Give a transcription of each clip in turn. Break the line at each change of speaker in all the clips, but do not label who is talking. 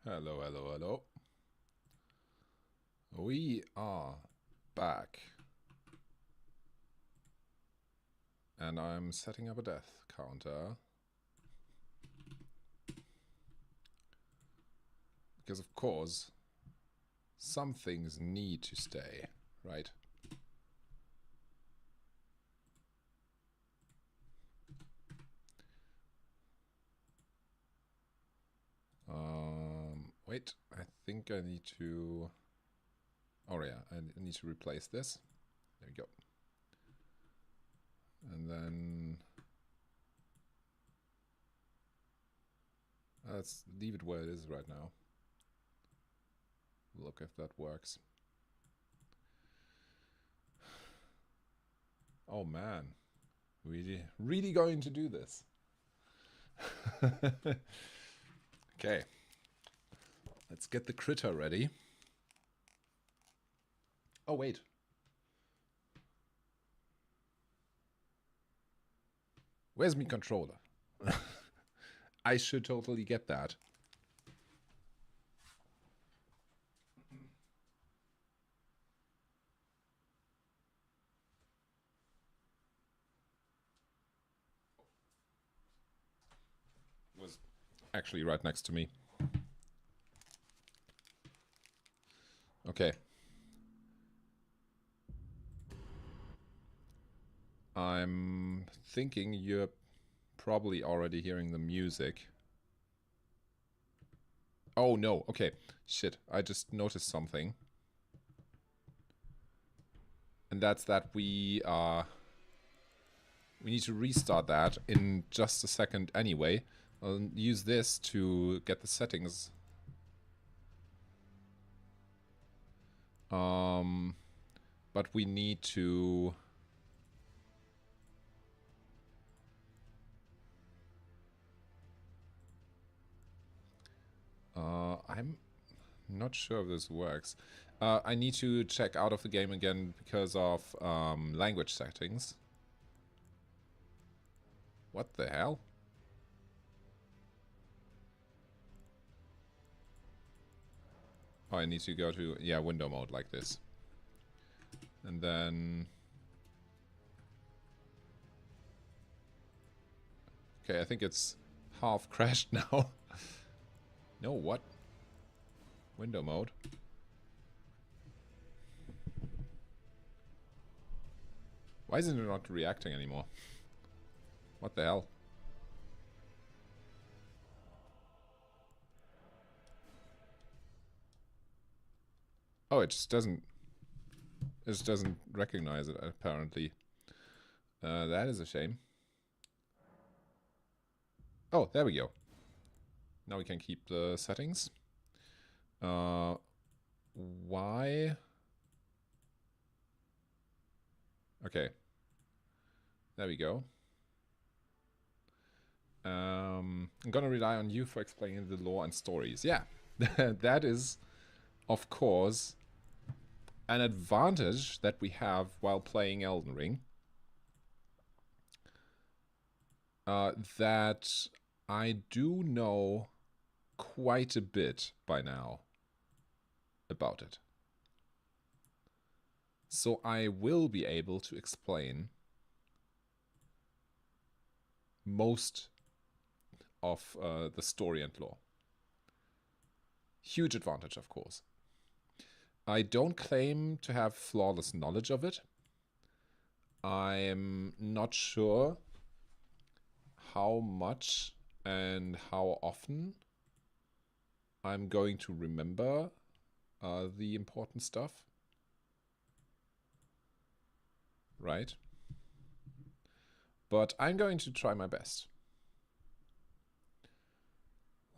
Hello, hello, hello. We are back. And I'm setting up a death counter. Because of course, some things need to stay, right? Wait, I think I need to... Oh yeah, I need to replace this. There we go. And then... Let's leave it where it is right now. Look if that works. Oh man, really going to do this. Okay, let's get the critter ready. Oh wait. Where's my controller? I should totally get that. Was actually right next to me. Okay. I'm thinking you're probably already hearing the music. Oh no, okay. Shit, I just noticed something. And that's that we need to restart that in just a second anyway. I'll use this to get the settings. But we need to... I'm not sure if this works. I need to check out of the game again because of language settings. What the hell? Oh, I need to go to, yeah, window mode like this. And then... Okay, I think it's half crashed now. No, what? Window mode. Why isn't it not reacting anymore? What the hell? Oh, it just doesn't recognize it, apparently. That is a shame. Oh, there we go. Now we can keep the settings. Why? Okay. There we go. I'm gonna rely on you for explaining the lore and stories. Yeah, that is, of course, an advantage that we have while playing Elden Ring. That I do know quite a bit by now about it. So I will be able to explain most of the story and lore. Huge advantage, of course. I don't claim to have flawless knowledge of it. I'm not sure how much and how often I'm going to remember the important stuff. Right? But I'm going to try my best.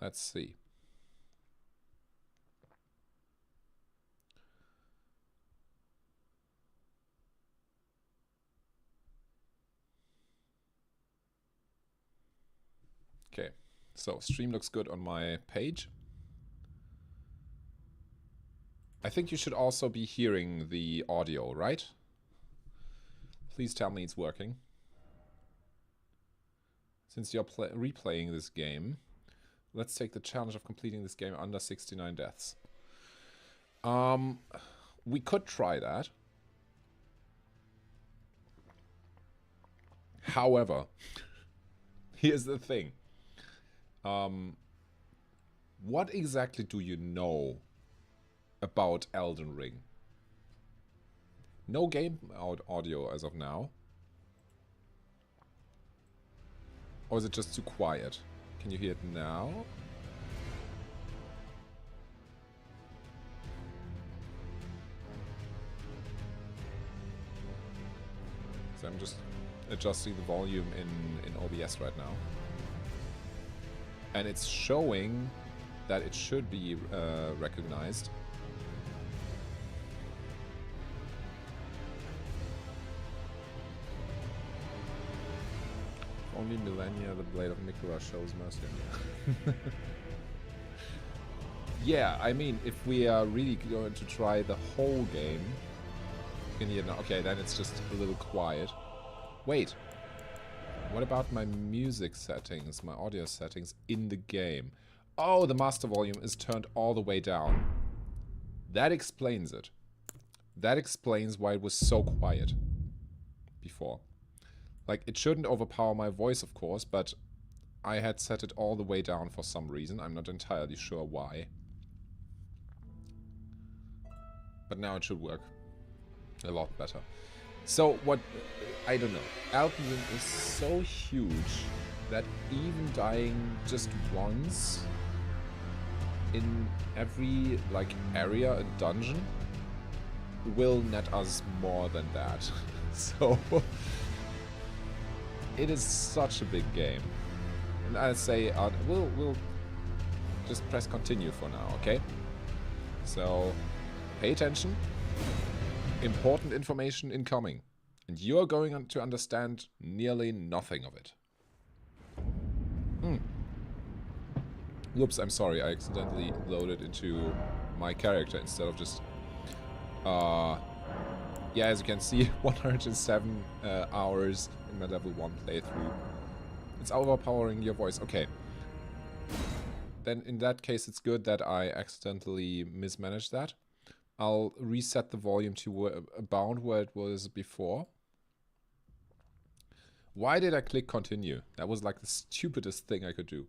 Let's see. Okay, so stream looks good on my page. I think you should also be hearing the audio, right? Please tell me it's working. Since you're replaying this game, Let's take the challenge of completing this game under 69 deaths. We could try that. However, here's the thing. What exactly do you know about Elden Ring? No game audio as of now. Or is it just too quiet? Can you hear it now? So I'm just adjusting the volume in OBS right now. And it's showing that it should be recognized. Only Millennia, the Blade of Mikura, shows mercy on you. Yeah, I mean, if we are really going to try the whole game, okay, then it's just a little quiet. Wait, what about my music settings, my audio settings in the game? Oh, the master volume is turned all the way down. That explains it. That explains why it was so quiet before. Like, it shouldn't overpower my voice, of course, but I had set it all the way down for some reason. I'm not entirely sure why. But now it should work a lot better. So, what... I don't know. Elden Ring is so huge that even dying just once in every, like, area and dungeon will net us more than that. So... It is such a big game. And I say, we'll just press continue for now, okay? So, pay attention. Important information incoming. And you're going to understand nearly nothing of it. Oops, I'm sorry. I accidentally loaded into my character instead of just... yeah, as you can see, 107 hours in my level 1 playthrough. It's overpowering your voice. Okay. Then in that case, it's good that I accidentally mismanaged that. I'll reset the volume to about where it was before. Why did I click continue? That was like the stupidest thing I could do.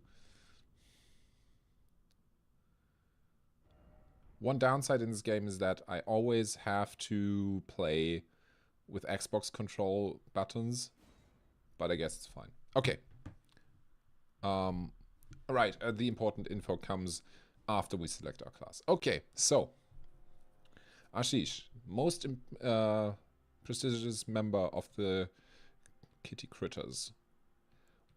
One downside in this game is that I always have to play with Xbox control buttons, but I guess it's fine. Okay. Right, the important info comes after we select our class. Okay, so Ashish, most prestigious member of the Kitty Critters.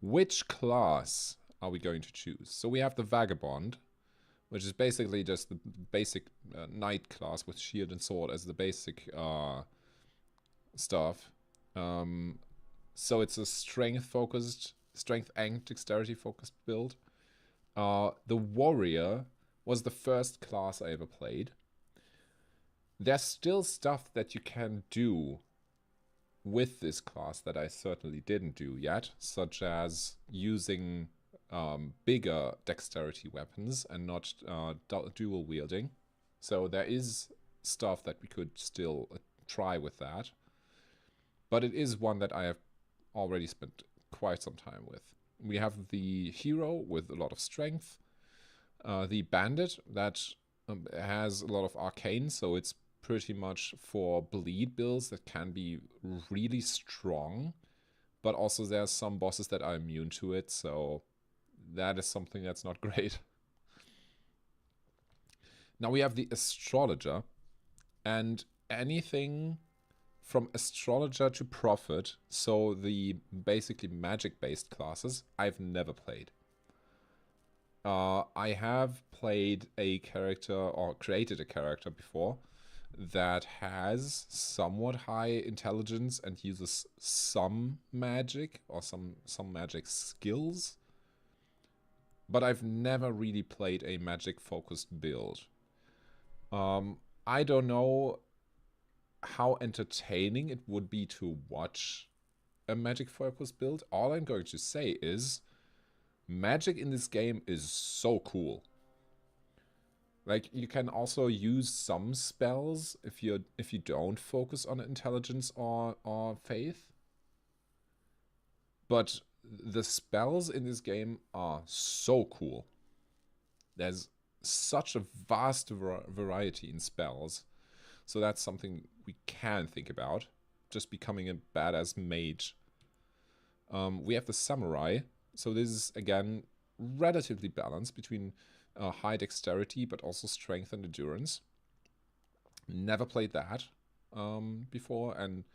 Which class are we going to choose? So we have the Vagabond, which is basically just the basic knight class with shield and sword as the basic stuff. So it's a strength and dexterity focused build. The warrior was the first class I ever played. There's still stuff that you can do with this class that I certainly didn't do yet, such as using bigger dexterity weapons and not dual wielding. So there is stuff that we could still try with that. But it is one that I have already spent quite some time with. We have the hero with a lot of strength. The bandit that has a lot of arcane, so it's pretty much for bleed builds that can be really strong. But also there's some bosses that are immune to it, so that is something that's not great. Now we have the astrologer, and anything from astrologer to prophet, so the basically magic-based classes, I've never played. I have played a character, or created a character before, that has somewhat high intelligence and uses some magic, or some magic skills. But I've never really played a magic-focused build. I don't know how entertaining it would be to watch a magic-focused build. All I'm going to say is Magic in this game is so cool. Like, you can also use some spells if you don't focus on intelligence or faith. But the spells in this game are so cool. There's such a vast variety in spells. So that's something we can think about. Just becoming a badass mage. We have the samurai. So this is, again, relatively balanced between high dexterity, but also strength and endurance. Never played that before, and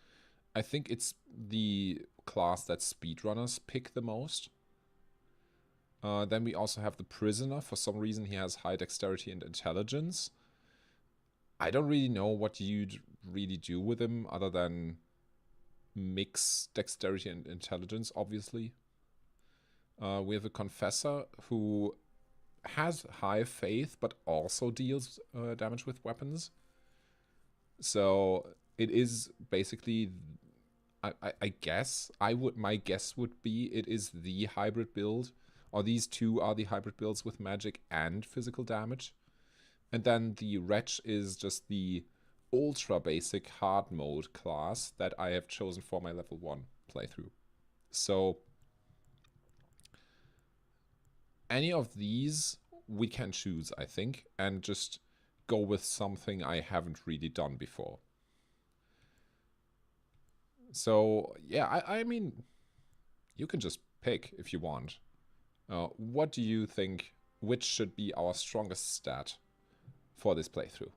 I think it's the class that speedrunners pick the most. Then we also have the prisoner. For some reason, he has high dexterity and intelligence. I don't really know what you'd really do with him other than mix dexterity and intelligence, obviously. We have a confessor who has high faith, but also deals damage with weapons. So it is basically, I guess, my guess would be it is the hybrid build, or these two are the hybrid builds with magic and physical damage. And then the wretch is just the ultra basic hard mode class that I have chosen for my level 1 playthrough. So any of these we can choose, I think, and just go with something I haven't really done before. So yeah, I mean, you can just pick if you want. What do you think, which should be our strongest stat for this playthrough?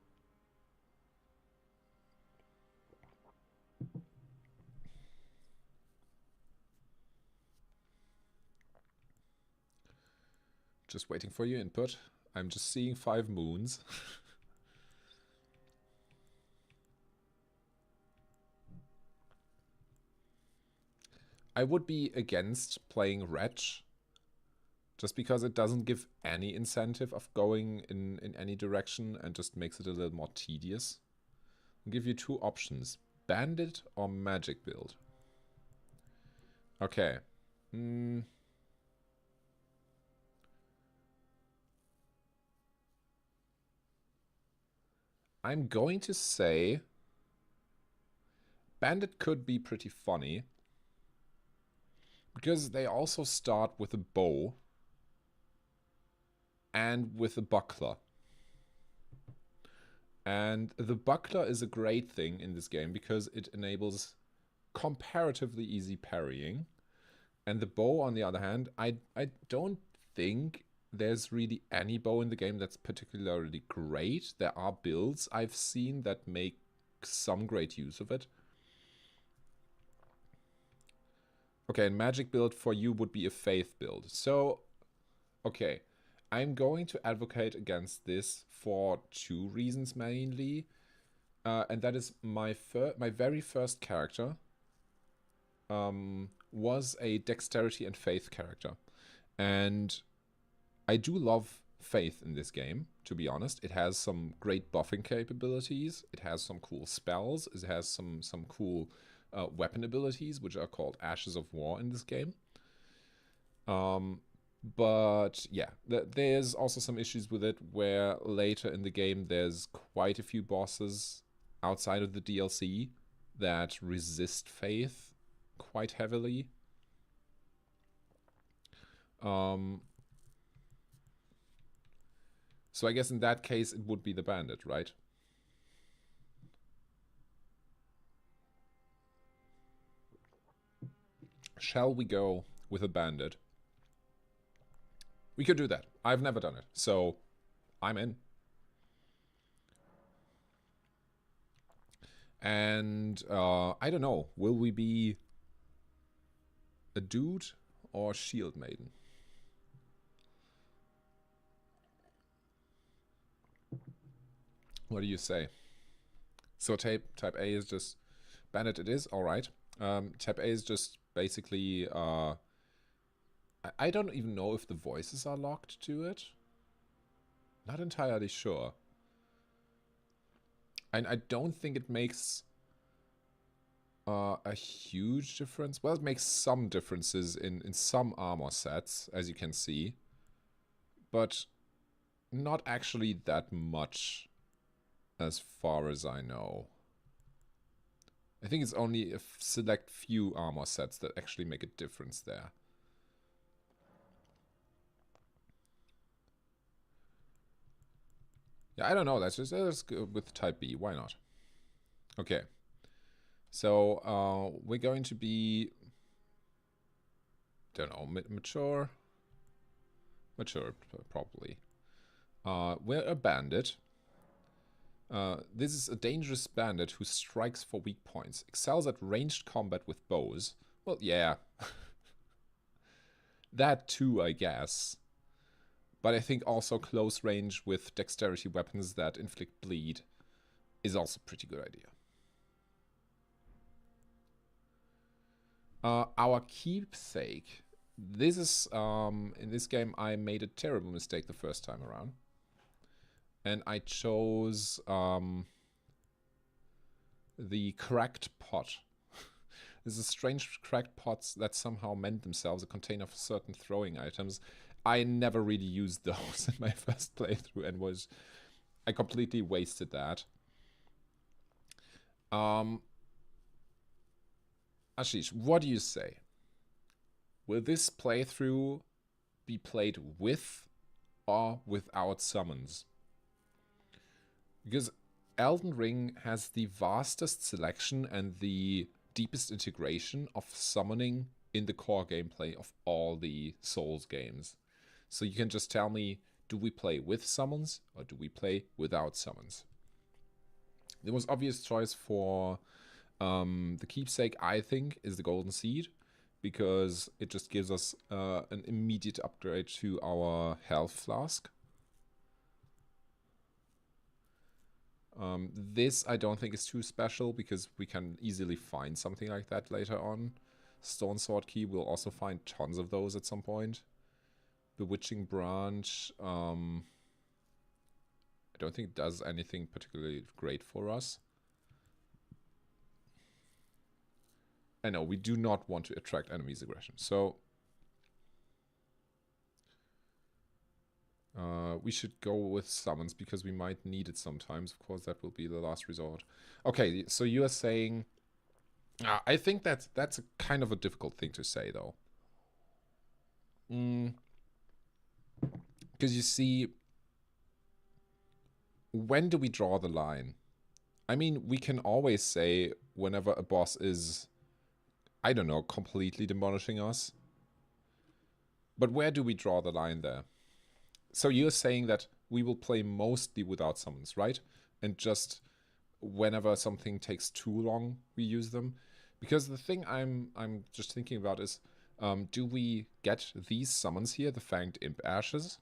Just waiting for your input. I'm just seeing 5 moons. I would be against playing Wretch, just because it doesn't give any incentive of going in any direction and just makes it a little more tedious. I'll give you 2 options, Bandit or Magic build. Okay. I'm going to say Bandit could be pretty funny, because they also start with a bow and with a buckler. And the buckler is a great thing in this game because it enables comparatively easy parrying. And the bow, on the other hand, I don't think there's really any bow in the game that's particularly great. There are builds I've seen that make some great use of it. Okay, and magic build for you would be a faith build. So, okay, I'm going to advocate against this for 2 reasons mainly. And that is my very first character was a dexterity and faith character. And I do love faith in this game, to be honest. It has some great buffing capabilities. It has some cool spells. It has some cool weapon abilities, which are called Ashes of War in this game. But yeah, there's also some issues with it where later in the game there's quite a few bosses outside of the DLC that resist faith quite heavily. So I guess in that case it would be the bandit, right? Shall we go with a bandit? We could do that. I've never done it, so I'm in. And I don't know, will we be a dude or shield maiden? What do you say? So type A is just bandit. It is all right. Type A is just basically. I don't even know if the voices are locked to it. Not entirely sure. And I don't think it makes a huge difference. Well, it makes some differences in some armor sets, as you can see. But not actually that much, as far as I know. I think it's only a select few armor sets that actually make a difference there. Yeah, I don't know. Let's go with type B. Why not? Okay. So we're going to be, don't know, mature. Mature, probably. We're a bandit. This is a dangerous bandit who strikes for weak points. Excels at ranged combat with bows. Well, yeah. That too, I guess. But I think also close range with dexterity weapons that inflict bleed is also a pretty good idea. Our keepsake. This is, in this game, I made a terrible mistake the first time around. And I chose the cracked pot. This is strange cracked pots that somehow mend themselves, a container for certain throwing items. I never really used those in my first playthrough and I completely wasted that. Ashish, what do you say? Will this playthrough be played with or without summons? Because Elden Ring has the vastest selection and the deepest integration of summoning in the core gameplay of all the Souls games. So you can just tell me, do we play with summons or do we play without summons? The most obvious choice for the keepsake, I think, is the Golden Seed, because it just gives us an immediate upgrade to our health flask. This I don't think is too special because we can easily find something like that later on. Stone Sword Key, we'll also find tons of those at some point. Bewitching Branch, I don't think it does anything particularly great for us. I know, we do not want to attract enemies' aggression, so we should go with summons because we might need it sometimes. Of course, that will be the last resort. Okay, so you are saying... I think that's a kind of a difficult thing to say, though. Because you see, when do we draw the line? I mean, we can always say whenever a boss is, I don't know, completely demolishing us. But where do we draw the line there? So you're saying that we will play mostly without summons, right? And just whenever something takes too long, we use them. Because the thing I'm just thinking about is, do we get these summons here, the Fanged Imp Ashes,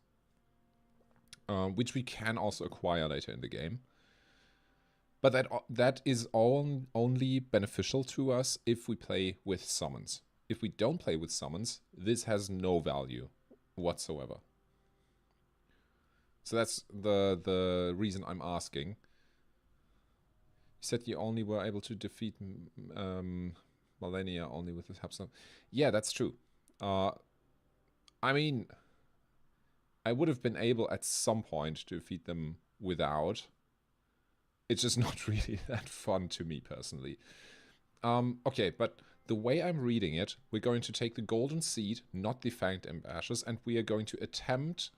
which we can also acquire later in the game. But that is only beneficial to us if we play with summons. If we don't play with summons, this has no value whatsoever. So that's the reason I'm asking. You said you only were able to defeat Millennia only with the help. Yeah, that's true. I mean, I would have been able at some point to defeat them without. It's just not really that fun to me personally. Okay, but the way I'm reading it, we're going to take the Golden Seed, not the Fanged Imp Ashes, and we are going to attempt...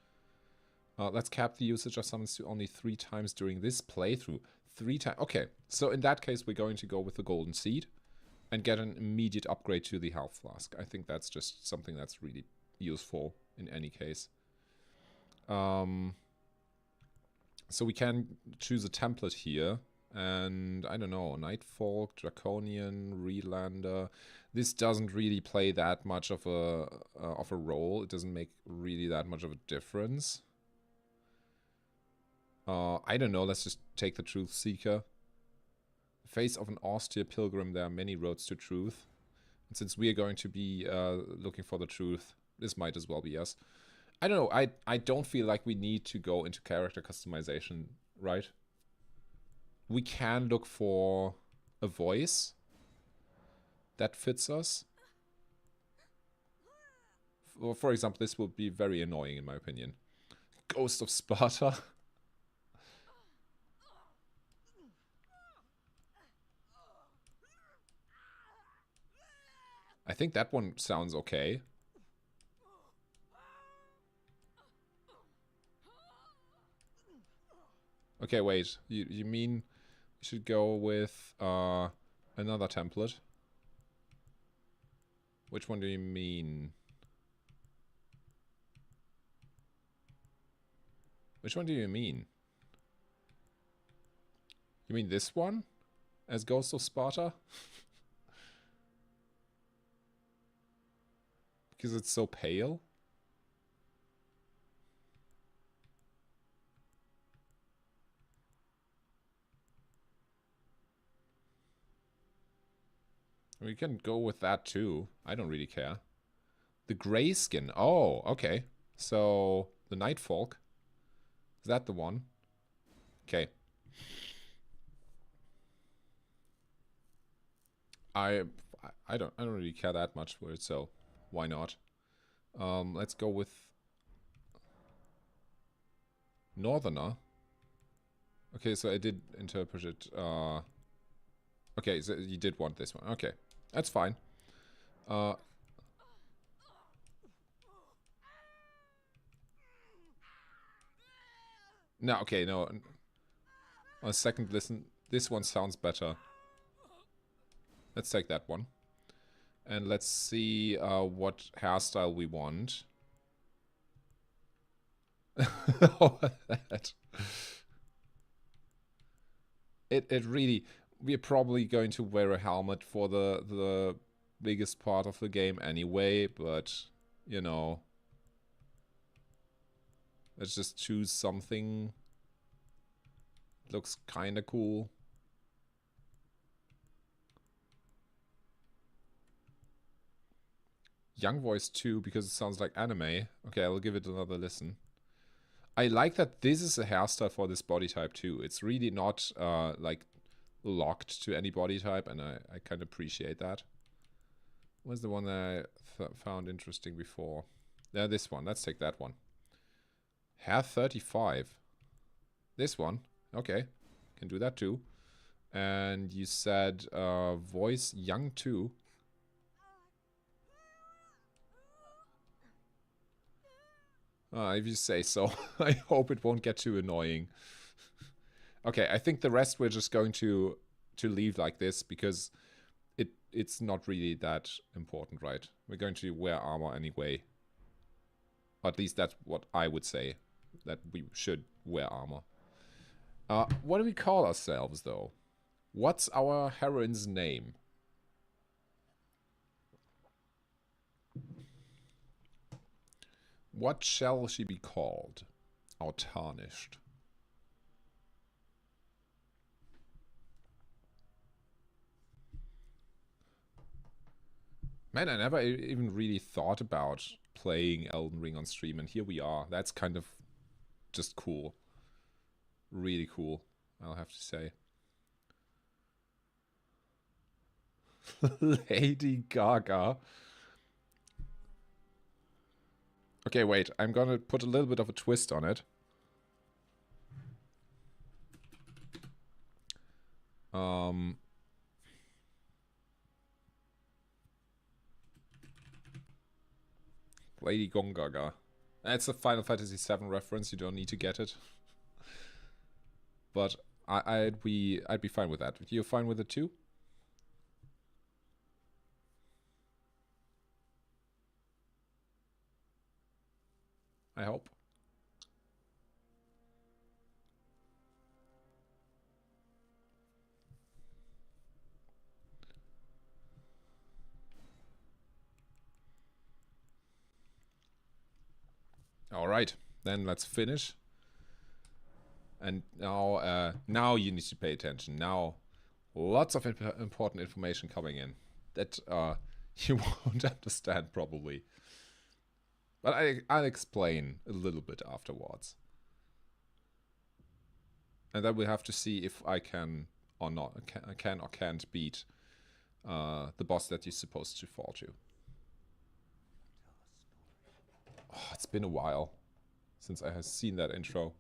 let's cap the usage of summons to only 3 times during this playthrough. 3 times. Okay, so in that case, we're going to go with the Golden Seed and get an immediate upgrade to the health flask. I think that's just something that's really useful in any case. So we can choose a template here. And I don't know, Nightfall, Draconian, Relander. This doesn't really play that much of a role. It doesn't make really that much of a difference. I don't know, let's just take the Truth Seeker. Face of an austere pilgrim, there are many roads to truth. And since we are going to be looking for the truth, this might as well be us. I don't know, I don't feel like we need to go into character customization, right? We can look for a voice. that fits us. For example, this would be very annoying in my opinion. Ghost of Sparta. I think that one sounds okay. Okay, wait. You mean we should go with another template? Which one do you mean? Which one do you mean? You mean this one? As Ghost of Sparta? Because it's so pale? We can go with that too. I don't really care. The gray skin. Oh, okay. So, the Nightfolk. Is that the one? Okay. I don't really care that much for it, so why not? Let's go with Northerner. Okay, so I did interpret it. Okay, so you did want this one. Okay, that's fine. No, okay, no. On a second listen, this one sounds better. Let's take that one. And let's see what hairstyle we want. Oh, that. It really... We're probably going to wear a helmet for the biggest part of the game anyway, but, you know... Let's just choose something. Looks kinda cool. Young voice too, because it sounds like anime. Okay, I'll give it another listen. I like that this is a hairstyle for this body type too. It's really not like locked to any body type, and I kind of appreciate that. What's the one that I found interesting before? Yeah, this one. Let's take that one. Hair 35. This one. Okay, can do that too. And you said voice young too. If you say so. I hope it won't get too annoying. Okay, I think the rest we're just going to leave like this, because it's not really that important, right? We're going to wear armor anyway. Or at least that's what I would say, that we should wear armor. What do we call ourselves, though? What's our heroine's name? What shall she be called? Our tarnished. Man, I never even really thought about playing Elden Ring on stream, and here we are. That's kind of just cool. Really cool, I'll have to say. Lady Gaga. Okay, wait. I'm gonna put a little bit of a twist on it. Lady Gongaga. That's a Final Fantasy VII reference. You don't need to get it. But I'd be fine with that. You're fine with it too? I hope. All right, then let's finish. And now you need to pay attention. Now, lots of important information coming in that you won't understand probably. But I'll explain a little bit afterwards. And then we'll have to see if I can or not, I can or can't beat the boss that you're supposed to fall to. Oh, it's been a while since I have seen that intro.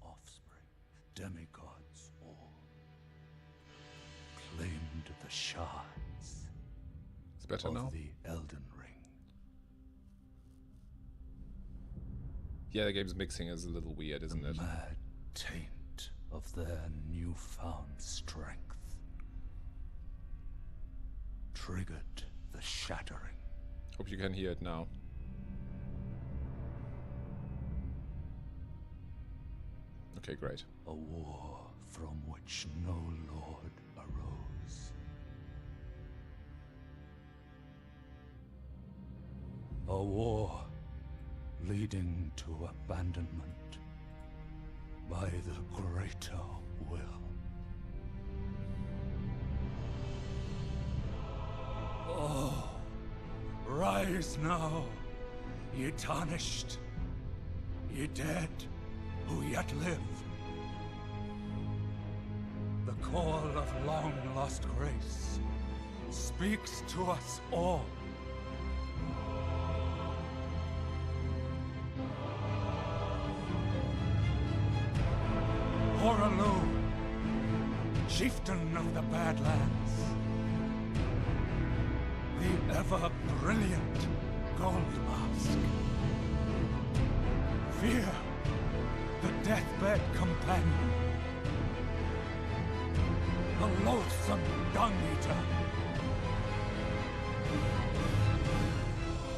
Offspring, demigods all, claimed the shards
It's better
of
now.
the Elden Ring.
Yeah, the game's mixing is a little weird, isn't it?
Mad taint of their newfound strength triggered the shattering.
Hope you can hear it now. Okay, great.
A war from which no lord arose. A war leading to abandonment by the greater will. Oh, rise now, ye tarnished, ye dead who yet live. The call of long-lost grace speaks to us all. Horalu, chieftain of the Badlands, the ever-brilliant Gold Mask. Fear, the deathbed companion, the loathsome dung-eater,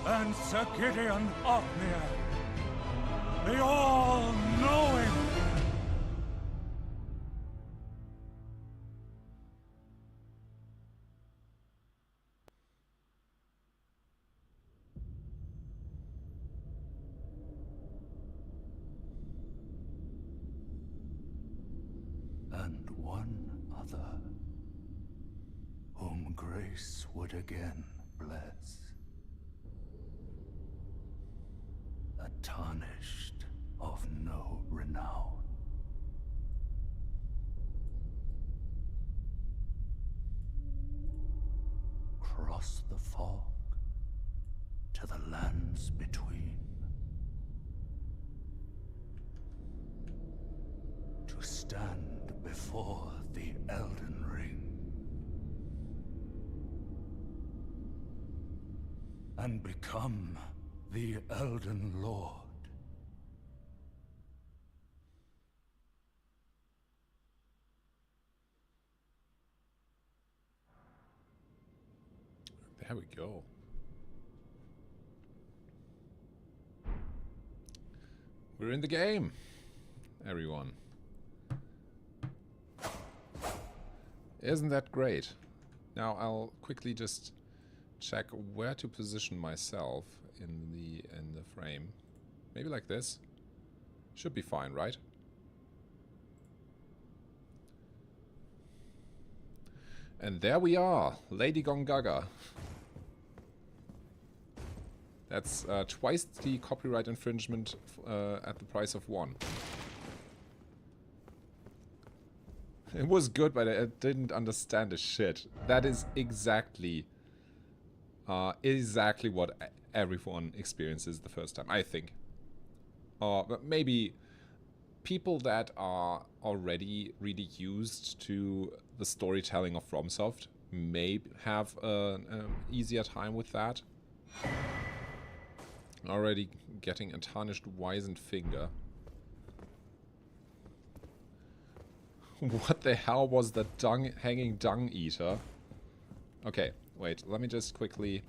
and Sir Gideon Othniel, the all-knowing. And one other, whom grace would again bless. A tarnished of no renown. Cross the fog to the lands between. To stand before the Elden Ring and become the Elden Lord.
There we go. We're in the game, everyone. Isn't that great? Now I'll quickly just check where to position myself in the frame. Maybe like this. Should be fine, right? And there we are, Lady Gongaga. That's twice the copyright infringement at the price of one. It was good, but I didn't understand a shit. That is exactly what everyone experiences the first time, I think. But maybe people that are already really used to the storytelling of FromSoft may have an easier time with that. Already getting a tarnished wizened finger. What the hell was the hanging dung eater? Okay, wait, let me just quickly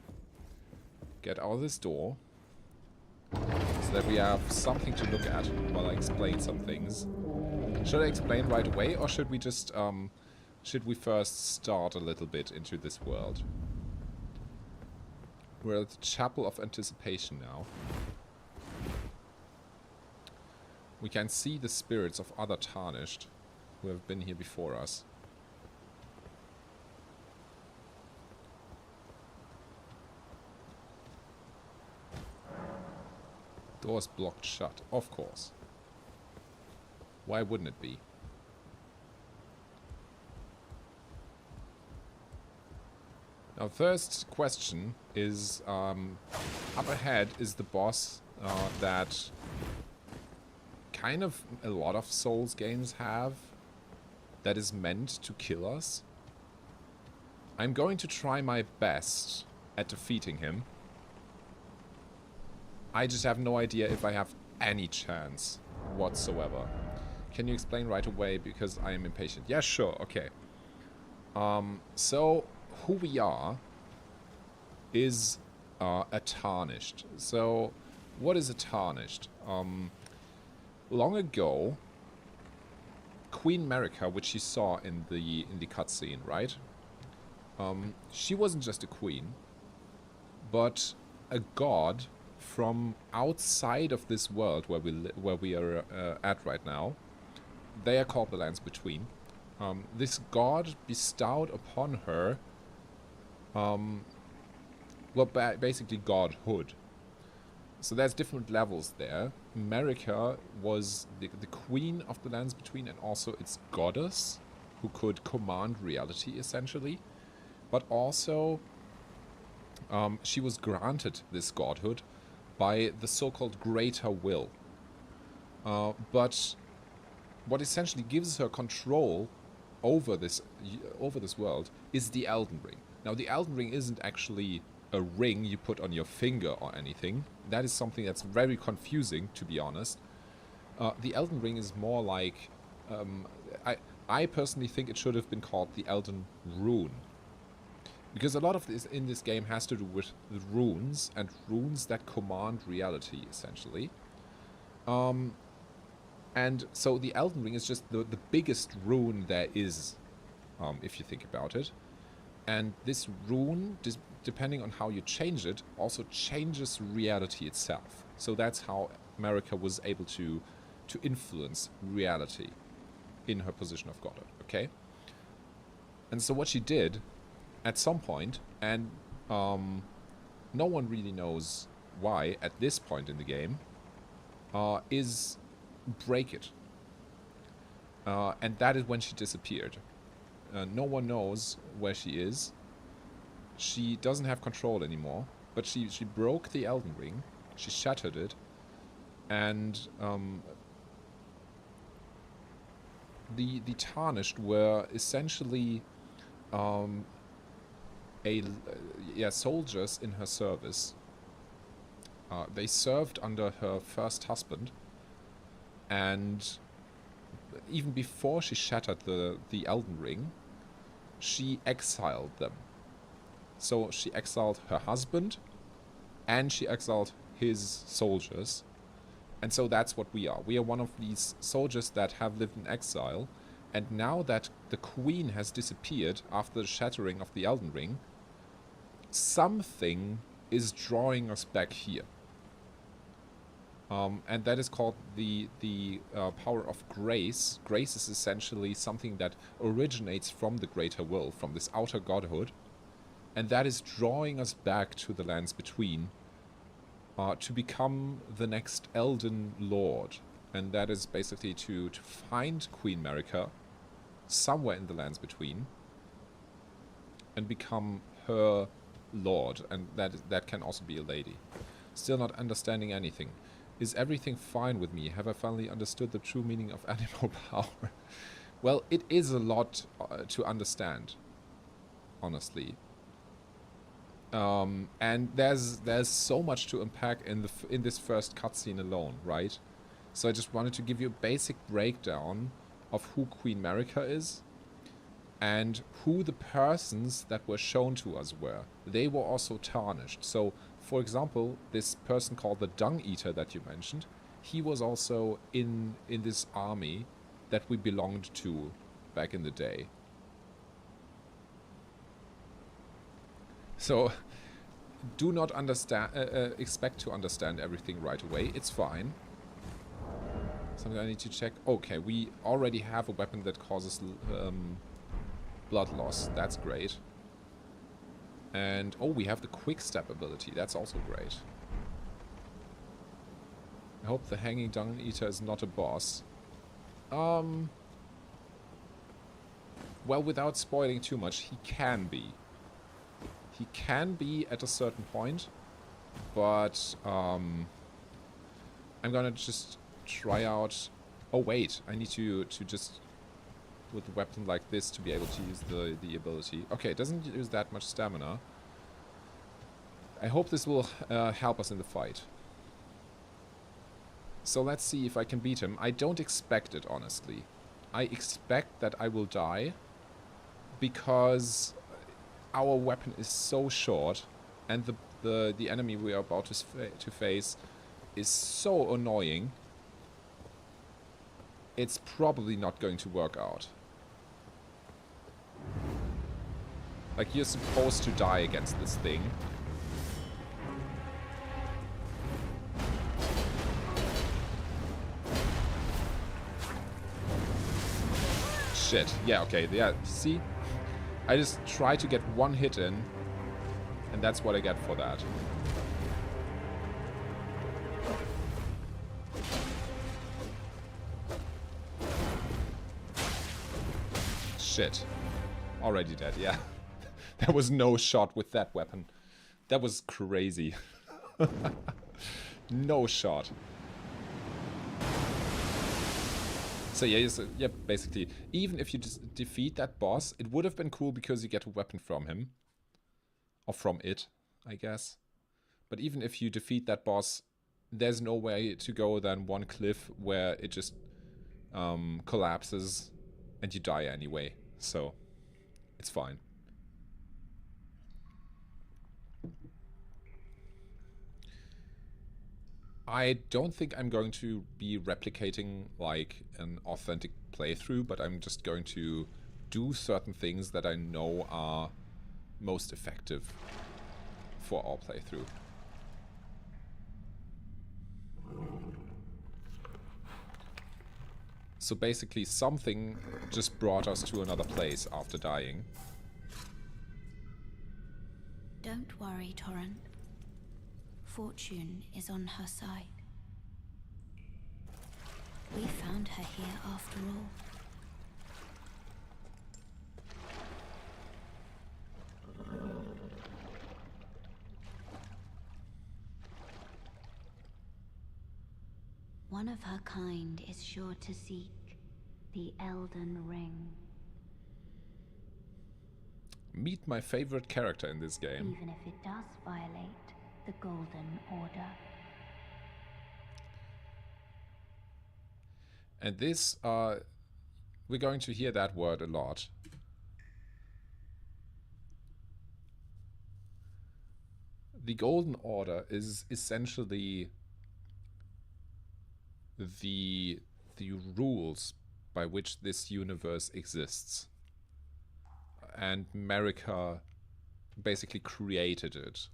get out of this door so that we have something to look at while I explain some things. Should I explain right away, or should we just should we first start a little bit into this world? We're at the Chapel of Anticipation now. We can see the spirits of other tarnished who have been here before us. Doors blocked shut, of course. Why wouldn't it be? Now, first question is, up ahead is the boss that kind of a lot of Souls games have, that is meant to kill us. I'm going to try my best at defeating him. I just have no idea if I have any chance whatsoever. Can you explain right away, because I am impatient? Yeah, sure, okay. So, who we are is a tarnished. So, what is a tarnished? Long ago, Queen Marika, which you saw in the cutscene, right? She wasn't just a queen, but a god from outside of this world where we are at right now. They are called the Lands Between. This god bestowed upon her, well, basically godhood. So there's different levels there. Marika was the queen of the Lands Between, and also its goddess, who could command reality, essentially. But also, she was granted this godhood by the so-called Greater Will. But what essentially gives her control over this world is the Elden Ring. Now, the Elden Ring isn't actually a ring you put on your finger or anything. That is something that's very confusing, to be honest. The Elden Ring is more like... I personally think it should have been called the Elden Rune. Because a lot of this in this game has to do with the runes, and runes that command reality, essentially. And so the Elden Ring is just the biggest rune there is, if you think about it. And this rune, depending on how you change it, also changes reality itself. So that's how Marika was able to influence reality in her position of godhood, okay? And so what she did, at some point, and no one really knows why at this point in the game, is break it. And that is when she disappeared. No one knows where she is. She doesn't have control anymore, but she broke the Elden Ring, she shattered it, and the Tarnished were essentially soldiers in her service. They served under her first husband, and even before she shattered the Elden Ring, she exiled them. So she exiled her husband, and she exiled his soldiers. And so that's what we are. We are one of these soldiers that have lived in exile, and now that the queen has disappeared after the shattering of the Elden Ring, something is drawing us back here. And that is called the power of grace. Grace is essentially something that originates from the Greater Will, from this outer godhood. And that is drawing us back to the Lands Between, to become the next Elden Lord. And that is basically to find Queen Marika somewhere in the Lands Between and become her lord. And that can also be a lady. Still not understanding anything. Is everything fine with me? Have I finally understood the true meaning of animal power? Well, it is a lot to understand. honestly. And there's so much to unpack in this first cutscene alone, right? So I just wanted to give you a basic breakdown of who Queen Marika is and who the persons that were shown to us were. They were also tarnished. So, for example, this person called the Dung Eater that you mentioned, he was also in this army that we belonged to back in the day. So, do not expect to understand everything right away. It's fine. Something I need to check. Okay, we already have a weapon that causes blood loss. That's great. And, oh, we have the quick step ability. That's also great. I hope the Hanging Dung Eater is not a boss. Well, without spoiling too much, he can be. He can be at a certain point, but I'm gonna just try out... Oh wait, I need to just with a weapon like this to be able to use the ability. Okay, it doesn't use that much stamina. I hope this will help us in the fight. So let's see if I can beat him. I don't expect it, honestly. I expect that I will die because our weapon is so short, and the enemy we are about to face is so annoying. It's probably not going to work out. Like, you're supposed to die against this thing. Shit. Yeah, okay. Yeah, see? I just try to get one hit in, and that's what I get for that. Shit. Already dead, yeah. There was no shot with that weapon. That was crazy. No shot. So yeah, basically, even if you just defeat that boss, it would have been cool because you get a weapon from him. Or from it, I guess. But even if you defeat that boss, there's no way to go than one cliff where it just collapses and you die anyway. So, it's fine. I don't think I'm going to be replicating like an authentic playthrough, but I'm just going to do certain things that I know are most effective for our playthrough. So basically something just brought us to another place after dying.
Don't worry, Torrent. Fortune is on her side. We found her here after all. One of her kind is sure to seek the Elden Ring.
Meet my favorite character in this game.
Even if it does violate the Golden Order.
And this, we're going to hear that word a lot. The Golden Order is essentially the rules by which this universe exists. And Marika basically created it.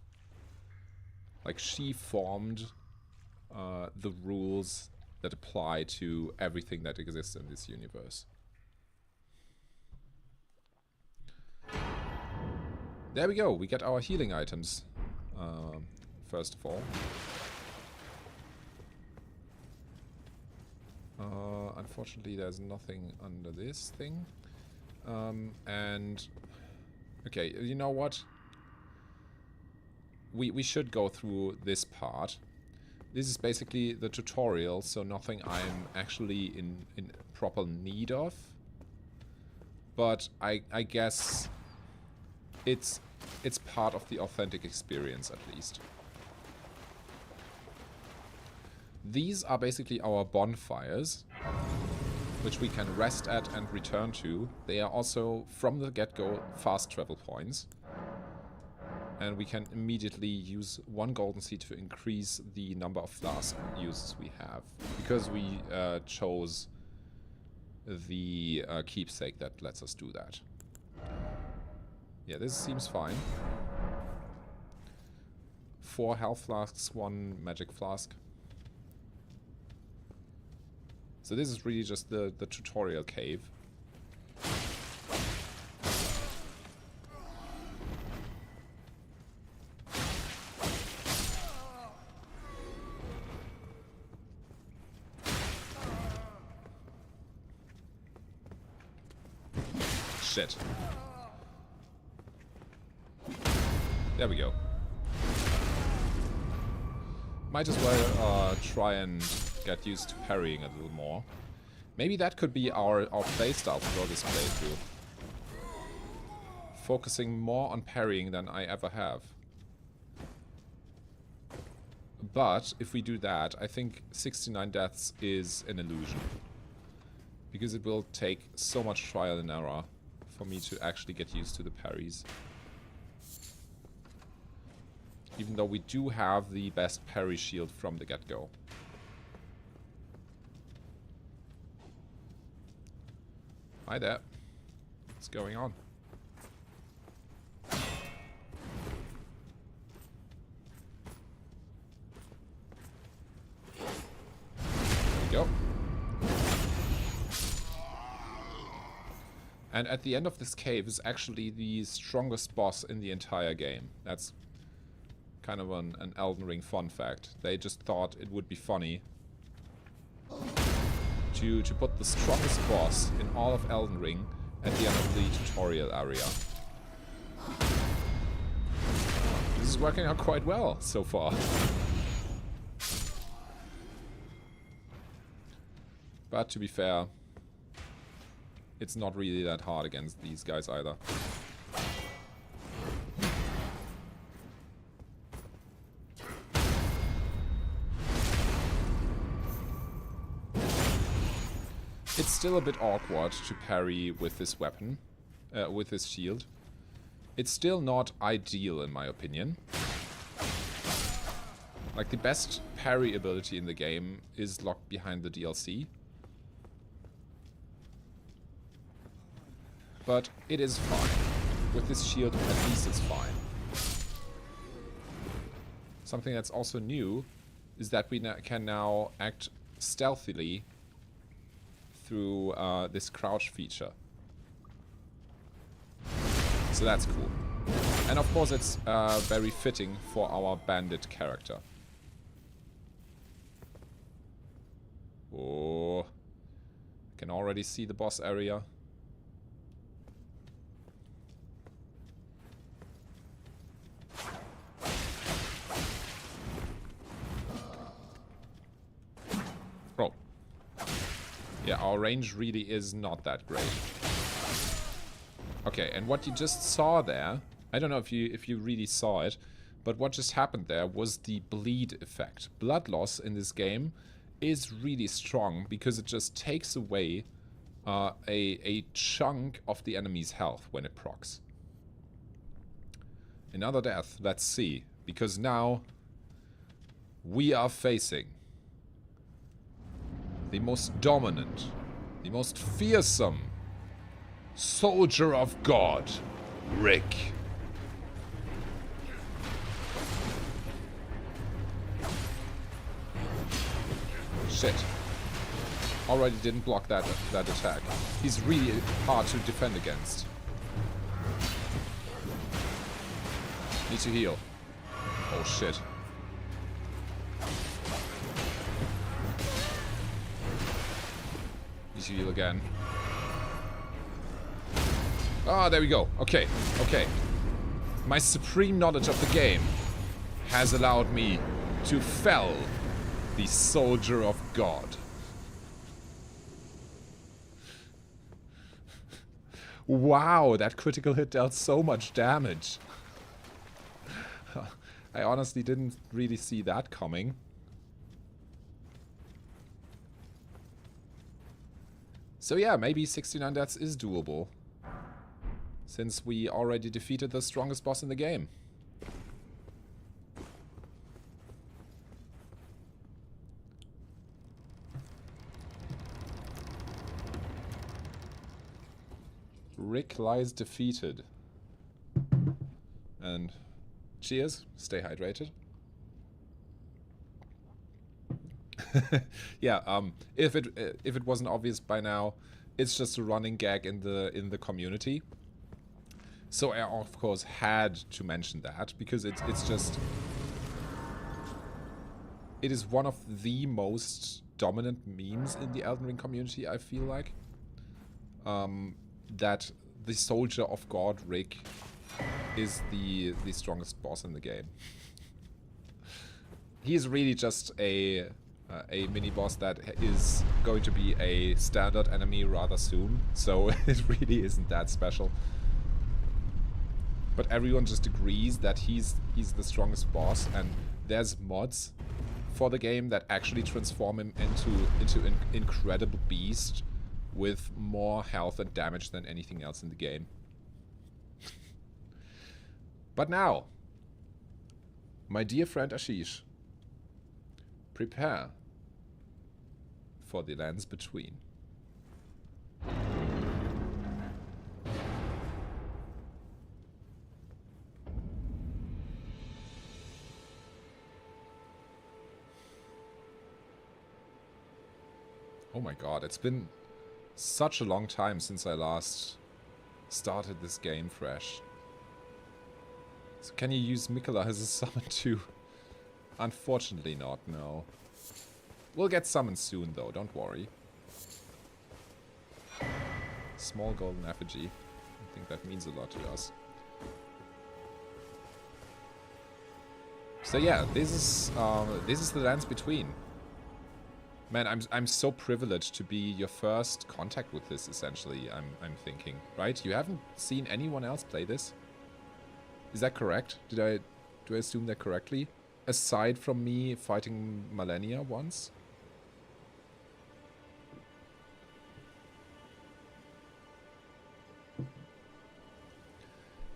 Like, she formed the rules that apply to everything that exists in this universe. There we go, we get our healing items, first of all. Unfortunately, there's nothing under this thing. And... okay, you know what? We should go through this part. This is basically the tutorial, so nothing I'm actually in proper need of. But I guess it's part of the authentic experience, at least. These are basically our bonfires, which we can rest at and return to. They are also, from the get-go, fast travel points. And we can immediately use 1 golden seed to increase the number of flask uses we have. Because we chose the keepsake that lets us do that. Yeah, this seems fine. 4 health flasks, 1 magic flask. So this is really just the tutorial cave. Shit. There we go. Might as well try and get used to parrying a little more. Maybe that could be our playstyle for this playthrough. Focusing more on parrying than I ever have. But if we do that, I think 69 deaths is an illusion. Because it will take so much trial and error for me to actually get used to the parries. Even though we do have the best parry shield from the get-go. Hi there. What's going on? There we go. And at the end of this cave is actually the strongest boss in the entire game. That's kind of an Elden Ring fun fact. They just thought it would be funny to put the strongest boss in all of Elden Ring at the end of the tutorial area. This is working out quite well so far. But to be fair, it's not really that hard against these guys either. It's still a bit awkward to parry with this weapon, with this shield. It's still not ideal in my opinion. Like, the best parry ability in the game is locked behind the DLC. But it is fine. With this shield, at least it's fine. Something that's also new is that we can now act stealthily through this crouch feature. So that's cool. And of course it's very fitting for our bandit character. Oh, I can already see the boss area. Oh. Yeah, our range really is not that great. Okay, and what you just saw there, I don't know if you really saw it, but what just happened there was the bleed effect. Blood loss in this game is really strong because it just takes away a chunk of the enemy's health when it procs. Another death, let's see, because now we are facing the most dominant, the most fearsome soldier of God, Rick. Shit. Already didn't block that attack. He's really hard to defend against. Need to heal. Oh shit. Need to heal again. Ah, there we go. Okay, okay. My supreme knowledge of the game has allowed me to fell the soldier of God. Wow, that critical hit dealt so much damage. I honestly didn't really see that coming. So yeah, maybe 69 deaths is doable. Since we already defeated the strongest boss in the game. Rick lies defeated. And cheers, stay hydrated. Yeah, if it wasn't obvious by now, it's just a running gag in the community. So I of course had to mention that because it's just it is one of the most dominant memes in the Elden Ring community, I feel like. That the Soldier of God Rick is the strongest boss in the game. He is really just a mini boss that is going to be a standard enemy rather soon, so it really isn't that special. But everyone just agrees that he's the strongest boss, and there's mods for the game that actually transform him into an incredible beast with more health and damage than anything else in the game. But now, my dear friend Ashish, prepare for the lands between. Oh my god, it's been such a long time since I last started this game fresh. So can you use Mikola as a summon too? Unfortunately not, no. We'll get summoned soon though, don't worry. Small golden effigy. I think that means a lot to us. So yeah, this is the lands between. Man, I'm so privileged to be your first contact with this, essentially, I'm thinking. Right? You haven't seen anyone else play this? Is that correct? Do I assume that correctly? Aside from me fighting Malenia once?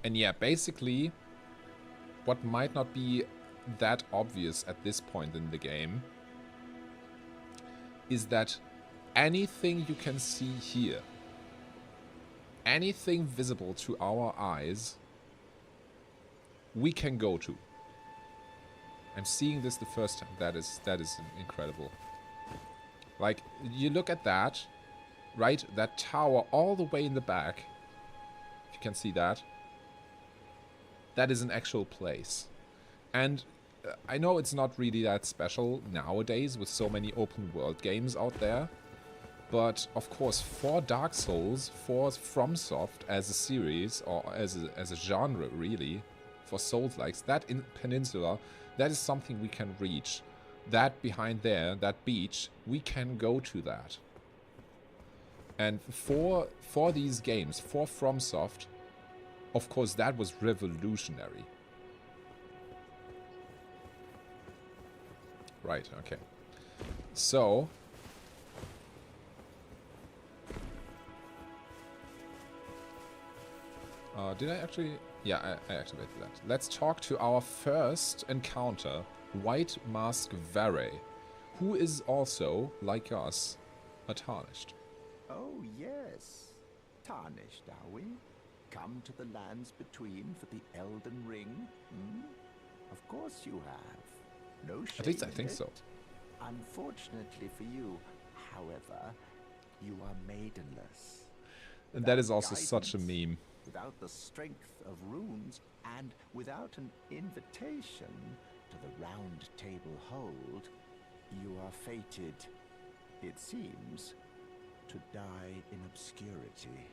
And yeah, basically, what might not be that obvious at this point in the game is that anything you can see here, anything visible to our eyes, we can go to. I'm seeing this the first time. That is incredible. Like, you look at that, right? That tower all the way in the back. If you can see that. That is an actual place. And I know it's not really that special nowadays with so many open world games out there, but of course for Dark Souls, for FromSoft as a series, or as a genre really, for Souls-likes, that in Peninsula, that is something we can reach. That behind there, that beach, we can go to that. And for these games, for FromSoft, of course that was revolutionary. Right, okay. So, did I actually? Yeah, I activated that. Let's talk to our first encounter, White Mask Vare, who is also, like us, a Tarnished.
Oh yes, Tarnished, are we? Come to the lands between for the Elden Ring? Hmm? Of course you have. No shame.
At least I
in
think
it.
so.
Unfortunately for you, however, you are maidenless.
And that
Without
is also such a
guidance,
meme.
Without the strength of runes, and without an invitation to the round table hold, you are fated, it seems, to die in obscurity.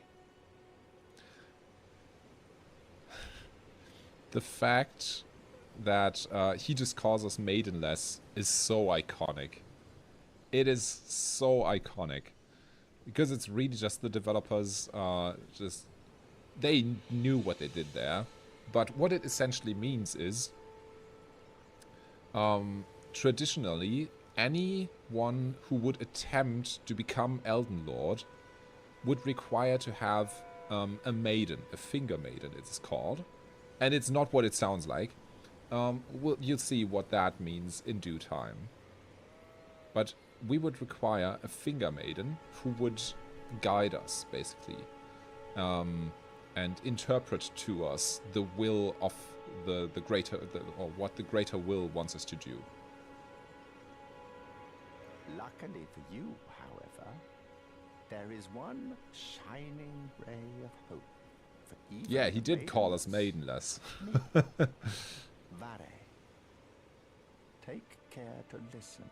The fact that he just calls us maidenless is so iconic. It is so iconic. Because it's really just the developers just they knew what they did there. But what it essentially means is, traditionally, anyone who would attempt to become Elden Lord would require to have a maiden, a finger maiden it's called. And it's not what it sounds like. You'll see what that means in due time. But we would require a finger maiden who would guide us, basically. And interpret to us the will of the greater, or what the greater will wants us to do.
Luckily for you, however, there is one shining ray of hope for even
Yeah, he
the
did call us
maidens.
maidenless.
Vare, take care to listen.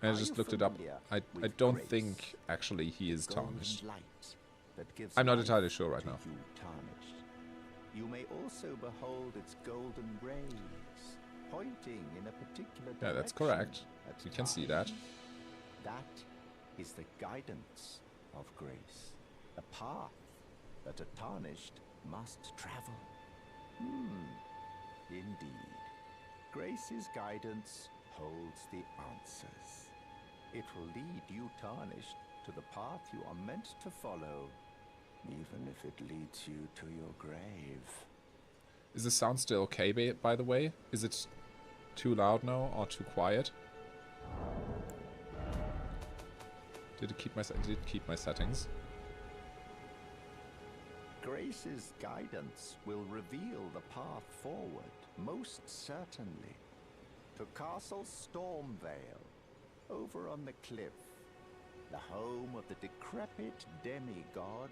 I
Are
just
you
looked it up.
familiar
I
with
don't
grace?
think, actually, he is
Golden
tarnished.
light that gives
I'm not
life
entirely sure right
to
now.
you tarnished. You may also behold its golden rays pointing in a particular direction.
Yeah, that's correct.
at
You can see that.
times. That is the guidance of grace, a path that a tarnished must travel. Indeed. Grace's guidance holds the answers. It will lead you tarnished to the path you are meant to follow, even if it leads you to your grave.
Is the sound still okay, by the way? Is it too loud now or too quiet? Did it keep my settings?
Grace's guidance will reveal the path forward, most certainly. To Castle Stormvale, over on the cliff, the home of the decrepit demigod,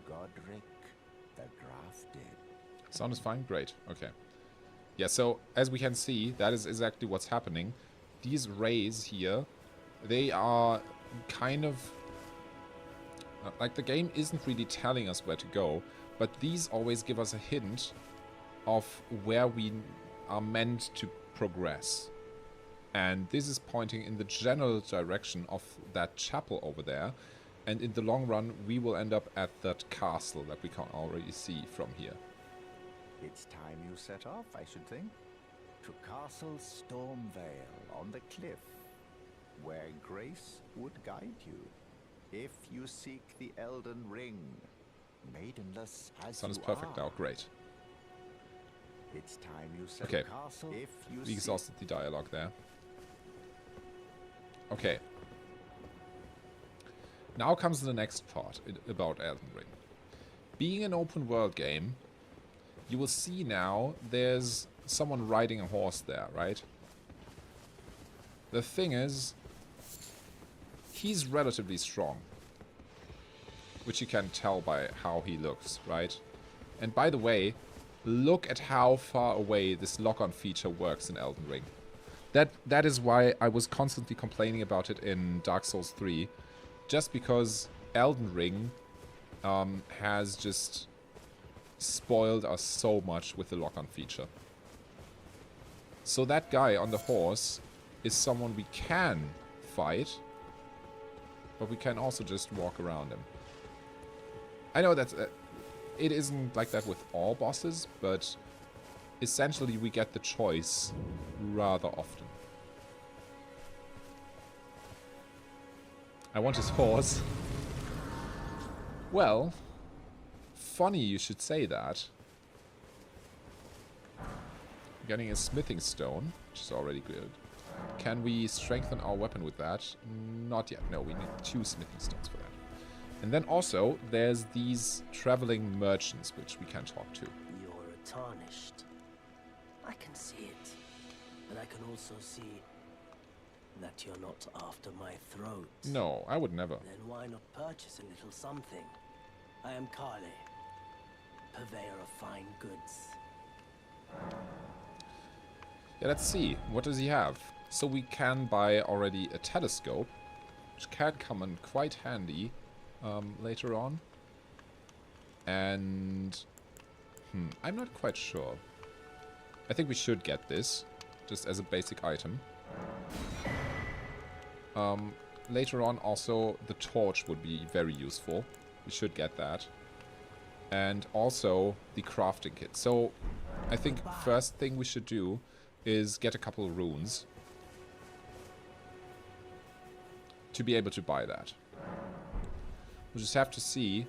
Godric the Grafted.
Sound is fine? Great. Okay. Yeah, so as we can see, that is exactly what's happening. These rays here, they are kind of... like, the game isn't really telling us where to go, but these always give us a hint of where we are meant to progress. And this is pointing in the general direction of that chapel over there. And in the long run, we will end up at that castle that we can already see from here.
It's time you set off, I should think. To Castle Stormvale on the cliff, where Grace would guide you. If you seek the Elden Ring, maidenless as
Sun is
you
perfect
are.
now, great.
It's time you set
Okay.
castle. If you
We
seek
exhausted the dialogue there. Okay. Now comes the next part about Elden Ring. Being an open world game, you will see now there's someone riding a horse there, right? The thing is, he's relatively strong, which you can tell by how he looks, right? And by the way, look at how far away this lock-on feature works in Elden Ring. That is why I was constantly complaining about it in Dark Souls 3, just because Elden Ring has just spoiled us so much with the lock-on feature. So that guy on the horse is someone we can fight, but we can also just walk around him. I know that it isn't like that with all bosses, but essentially we get the choice rather often. I want his horse. Well, funny you should say that. Getting a smithing stone, which is already good. Can we strengthen our weapon with that? Not yet. No, we need 2 smithing stones for that. And then also, there's these traveling merchants, which we can talk to.
You're a tarnished. I can see it. But I can also see that you're not after my throat.
No, I would never.
Then why not purchase a little something? I am Kale, purveyor of fine goods.
Yeah, let's see. What does he have? So we can buy already a telescope, which can come in quite handy later on. And... I'm not quite sure. I think we should get this, just as a basic item. Later on, also, the torch would be very useful. We should get that. and also the crafting kit. So I think first thing we should do is get a couple of runes to be able to buy that. We'll just have to see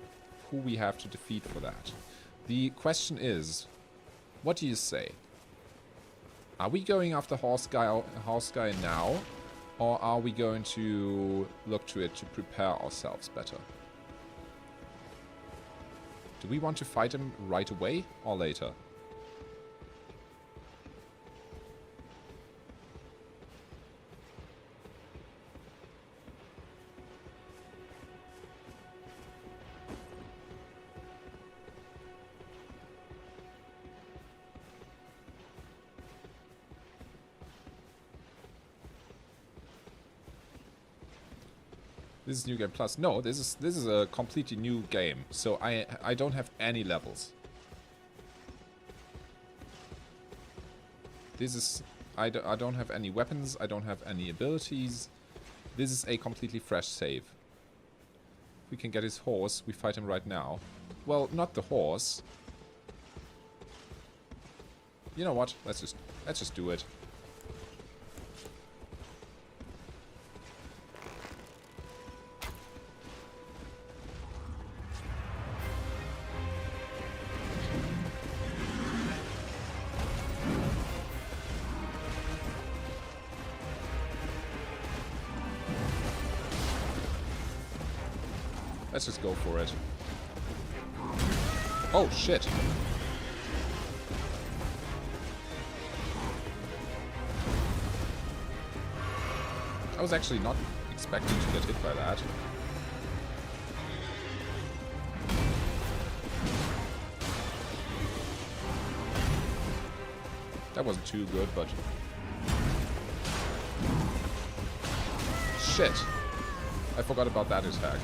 who we have to defeat for that. The question is, what do you say? Are we going after horse guy now, or are we going to look to it to prepare ourselves better? Do we want to fight him right away or later? This is New Game Plus. No, this is a completely new game. So I don't have any levels. This is I don't have any weapons. I don't have any abilities. This is a completely fresh save. We can get his horse. We fight him right now. Well, not the horse. You know what? Let's just do it. Let's just go for it. Oh, shit. I was actually not expecting to get hit by that. That wasn't too good, but... Shit. I forgot about that attack.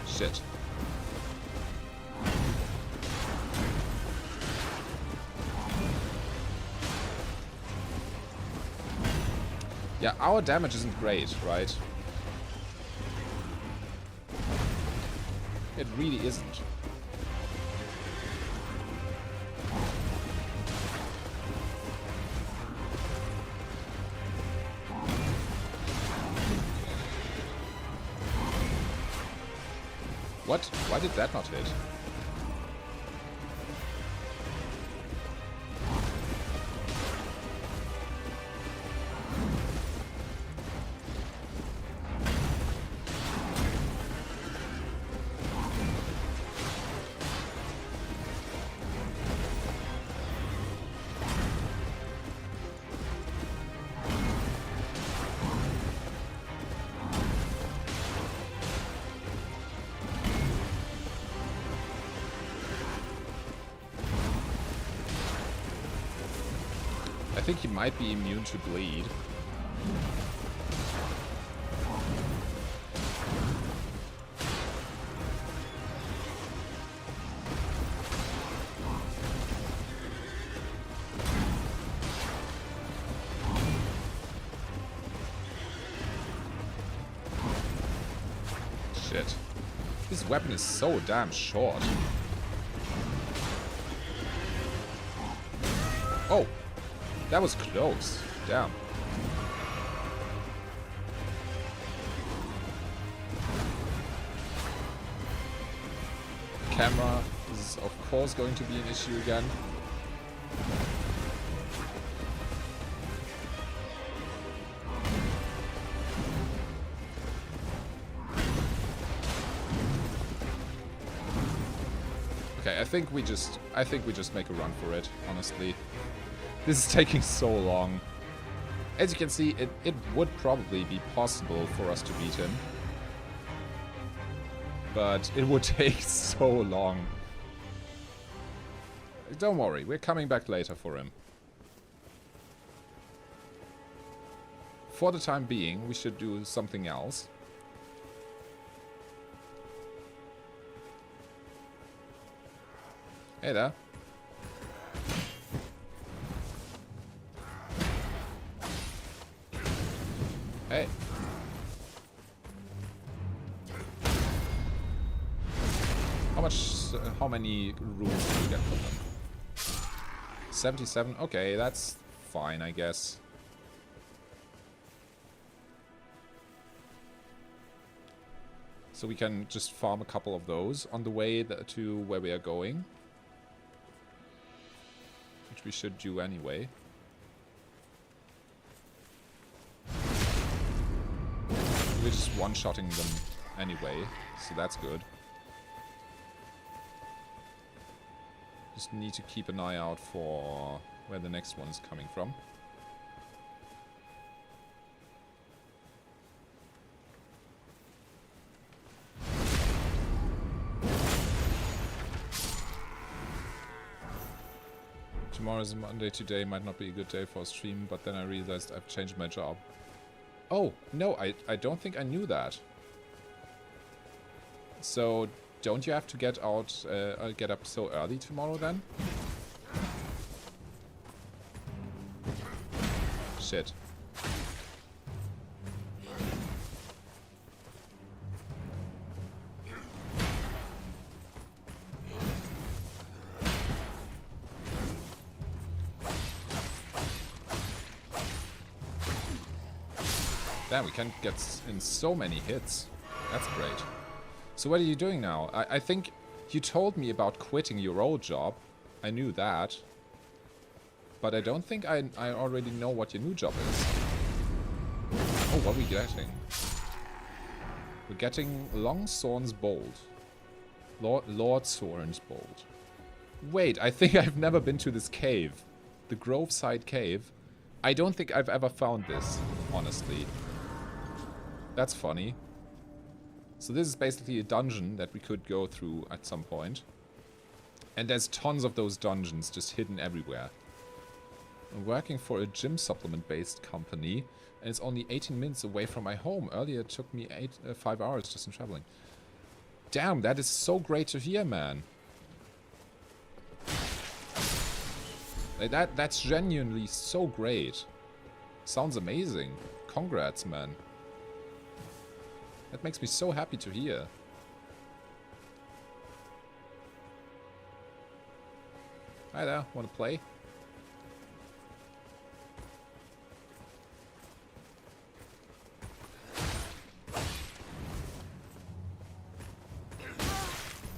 Shit. Yeah, our damage isn't great, right? It really isn't. What? Why did that not hit? I think he might be immune to bleed. Shit. This weapon is so damn short. Oh! That was close. Damn. Camera is of course going to be an issue again. Okay, I think we just make a run for it, honestly. This is taking so long. As you can see, it would probably be possible for us to beat him. But it would take so long. Don't worry, we're coming back later for him. For the time being, we should do something else. Hey there. Hey. How many runes do you get from them? 77? Okay, that's fine, I guess. So we can just farm a couple of those on the way to where we are going. Which we should do anyway. We're just one-shotting them anyway, so that's good. Just need to keep an eye out for where the next one is coming from. Tomorrow is Monday, today might not be a good day for a stream, but then I realized I've changed my job. Oh, no, I don't think I knew that. So, don't you have to get out, get up so early tomorrow then? Shit. Damn, we can get in so many hits. That's great. So what are you doing now? I think you told me about quitting your old job. I knew that. But I don't think I already know what your new job is. Oh, what are we getting? We're getting Long Sorn's Bold. Lord Sorn's Bold. Wait, I think I've never been to this cave. The Groveside Cave. I don't think I've ever found this, honestly. That's funny. So this is basically a dungeon that we could go through at some point. And there's tons of those dungeons just hidden everywhere. I'm working for a gym supplement-based company, and it's only 18 minutes away from my home. Earlier it took me 5 hours just in traveling. Damn, that is so great to hear, man. Like that's genuinely so great. Sounds amazing. Congrats, man. That makes me so happy to hear. Hi there, wanna play?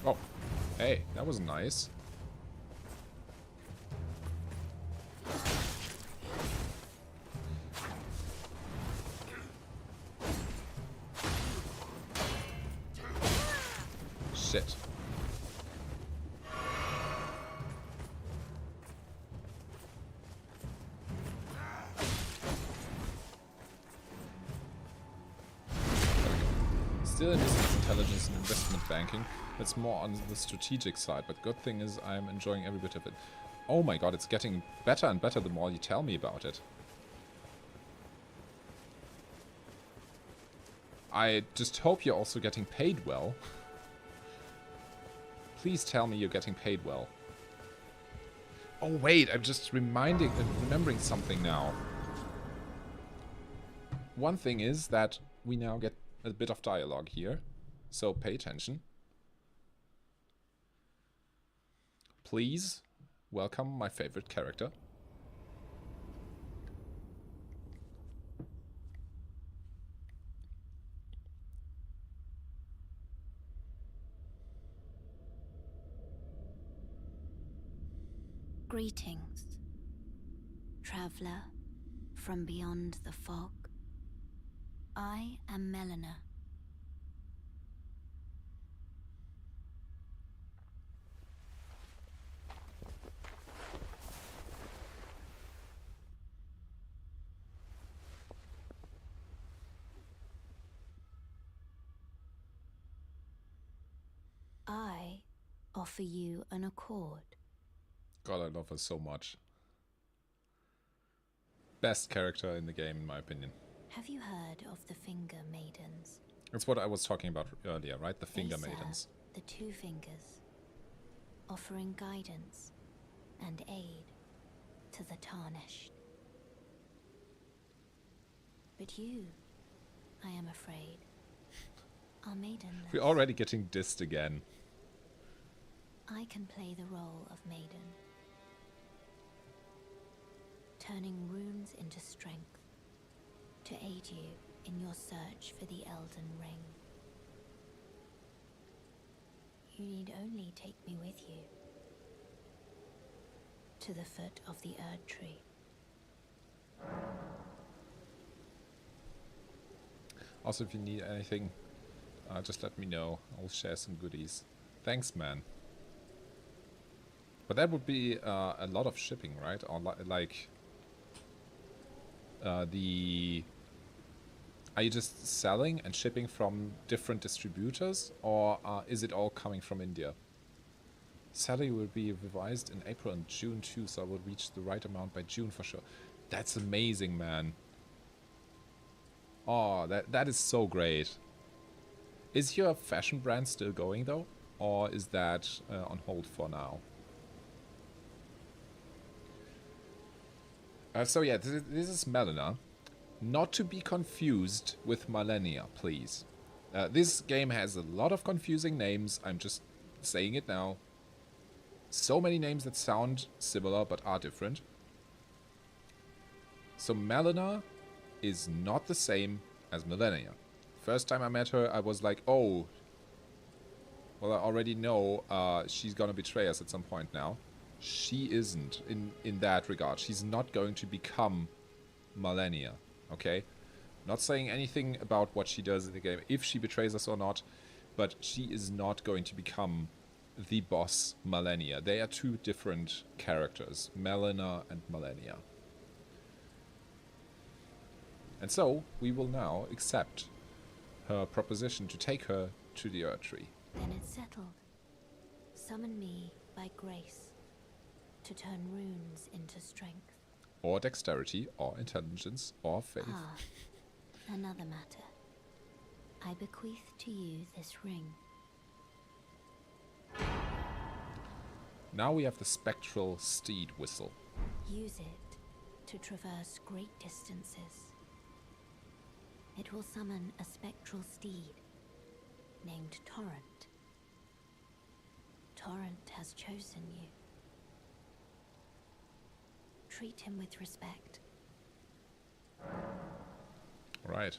Oh, hey, that was nice. Shit. Still in business intelligence and investment banking. That's more on the strategic side, but good thing is I'm enjoying every bit of it. Oh my god, it's getting better and better the more you tell me about it. I just hope you're also getting paid well. Please tell me you're getting paid well. Oh wait, I'm just remembering something now. One thing is that we now get a bit of dialogue here, so pay attention. Please welcome my favorite character.
Greetings, traveler from beyond the fog. I am Melina. I offer you an accord.
God, I love her so much. Best character in the game, in my opinion.
Have you heard of the Finger Maidens?
That's what I was talking about earlier, right? The Finger
They serve
Maidens.
the Two Fingers, offering guidance and aid to the Tarnished. But you, I am afraid, are maidenless.
We're already getting dissed again.
I can play the role of maiden, turning runes into strength to aid you in your search for the Elden Ring. You need only take me with you to the foot of the Erd Tree.
Also, if you need anything, just let me know. I'll share some goodies. Thanks, man. But that would be a lot of shipping, right? Or like the... Are you just selling and shipping from different distributors, or is it all coming from India? Salary will be revised in April and June too, so I will reach the right amount by June for sure. That's amazing, man. Oh, that is so great. Is your fashion brand still going though, or is that on hold for now? So yeah, this is Melina. Not to be confused with Malenia, please. This game has a lot of confusing names. I'm just saying it now. So many names that sound similar but are different. So Melina is not the same as Malenia. First time I met her, I was like, oh, well, I already know she's gonna betray us at some point now. She isn't in that regard. She's not going to become Malenia. Okay, not saying anything about what she does in the game, if she betrays us or not, but she is not going to become the boss Malenia. They are two different characters, Melina and Malenia. And so, we will now accept her proposition to take her to the Erd Tree.
Then it's settled. Summon me by grace to turn runes into strength.
Or dexterity, or intelligence, or faith.
Ah, another matter. I bequeath to you this ring.
Now we have the spectral steed whistle.
Use it to traverse great distances. It will summon a spectral steed named Torrent. Torrent has chosen you. Treat him with respect.
Right.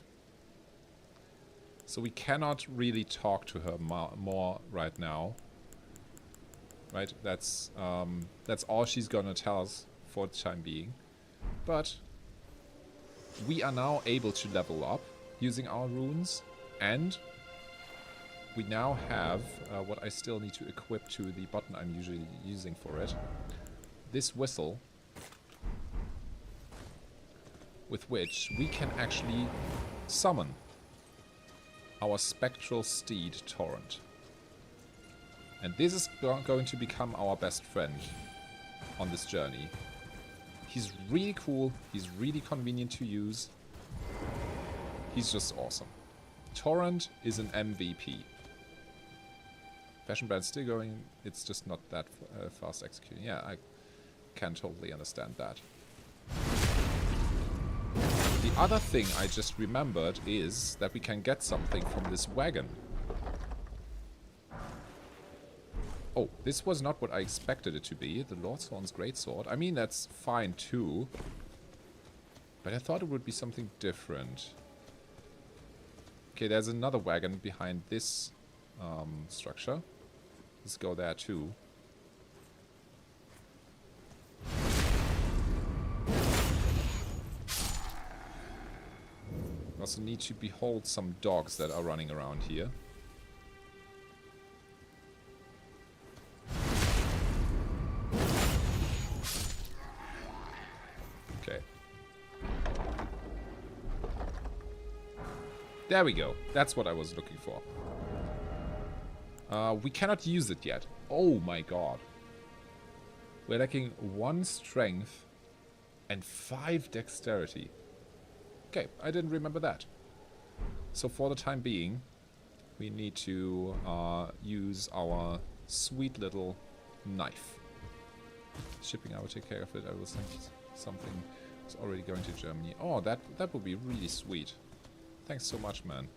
So we cannot really talk to her more right now. Right? That's all she's gonna tell us for the time being. But we are now able to level up using our runes, and we now have what I still need to equip to the button I'm usually using for it. This whistle, with which we can actually summon our spectral steed Torrent. And this is going to become our best friend on this journey. He's really cool, he's really convenient to use. He's just awesome. Torrent is an MVP. Fashion brand's still going, it's just not that fast executing. Yeah, I can totally understand that. The other thing I just remembered is that we can get something from this wagon. Oh, this was not what I expected it to be. The Lordthorn's greatsword. I mean, that's fine too. But I thought it would be something different. Okay, there's another wagon behind this structure. Let's go there too. Also need to behold some dogs that are running around here. Okay. There we go. That's what I was looking for. We cannot use it yet. Oh my god. We're lacking 1 strength and 5 dexterity. Okay, I didn't remember that. So for the time being, we need to use our sweet little knife. Shipping, I will take care of it. I will send something. It's already going to Germany. Oh, that would be really sweet. Thanks so much, man.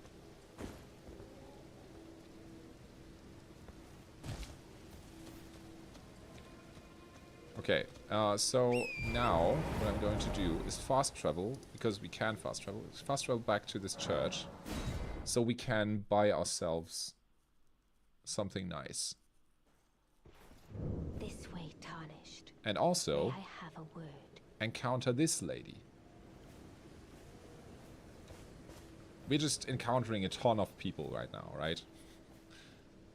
Okay, so now what I'm going to do is fast travel, because we can fast travel. Fast travel back to this church, so we can buy ourselves something nice.
This way, Tarnished.
And also
May I have a word?
encounter this lady. We're just encountering a ton of people right now, right?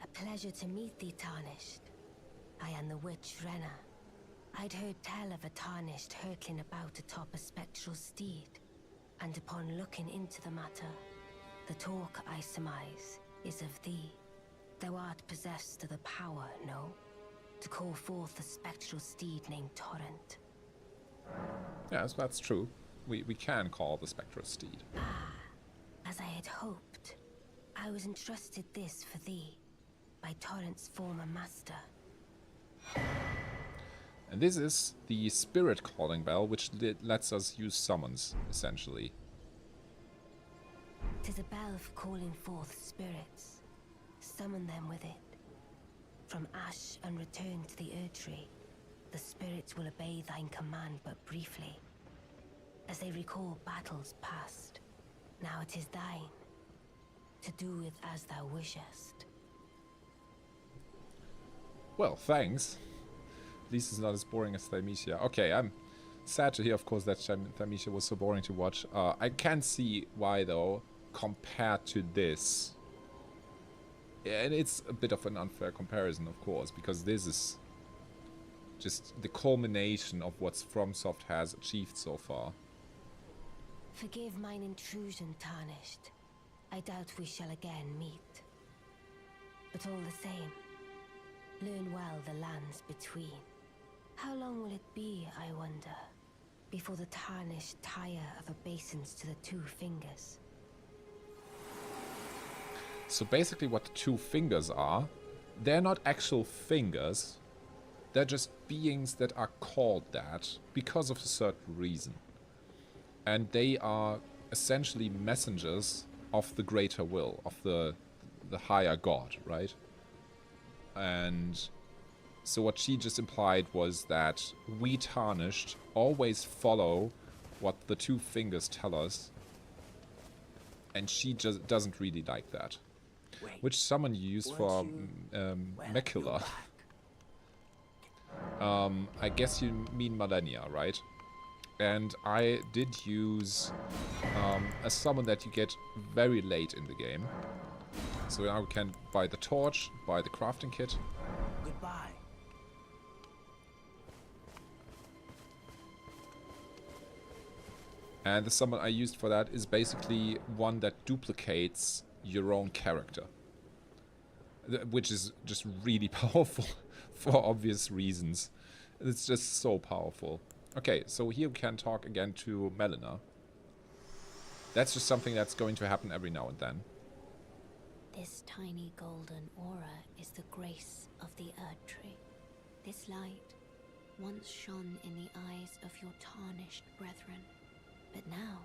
A pleasure to meet thee, Tarnished. I am the witch Renna. I'd heard tell of a Tarnished hurtling about atop a spectral steed, and upon looking into the matter, the talk, I surmise, is of thee. Thou art possessed of the power, no? To call forth a spectral steed named Torrent.
Yes, that's true. We can call the spectral steed.
As I had hoped, I was entrusted this for thee by Torrent's former master.
And this is the spirit calling bell, which lets us use summons, essentially.
'Tis a bell for calling forth spirits. Summon them with it. From ash and return to the Erdtree, the spirits will obey thine command but briefly, as they recall battles past. Now it is thine, to do with as thou wishest.
Well, thanks. At least it's not as boring as Thymesia. Okay, I'm sad to hear, of course, that Thymesia was so boring to watch. I can see why, though, compared to this. Yeah, and it's a bit of an unfair comparison, of course, because this is just the culmination of what FromSoft has achieved so far.
Forgive mine intrusion, Tarnished. I doubt we shall again meet. But all the same, learn well the lands between. How long will it be, I wonder, before the Tarnished tire of obeisance to the two fingers?
So basically what the two fingers are, they're not actual fingers. They're just beings that are called that because of a certain reason. And they are essentially messengers of the greater will, of the higher god, right? And so what she just implied was that we Tarnished always follow what the two fingers tell us, and she just doesn't really like that.
Wait,
Which summon you use for Macula? I guess you mean Malenia, right? And I did use a summon that you get very late in the game. So now we can buy the torch, buy the crafting kit.
goodbye.
And the summon I used for that is basically one that duplicates your own character. Which is just really powerful for obvious reasons. It's just so powerful. Okay, so here we can talk again to Melina. That's just something that's going to happen every now and then.
This tiny golden aura is the grace of the Erdtree. This light once shone in the eyes of your tarnished brethren, but now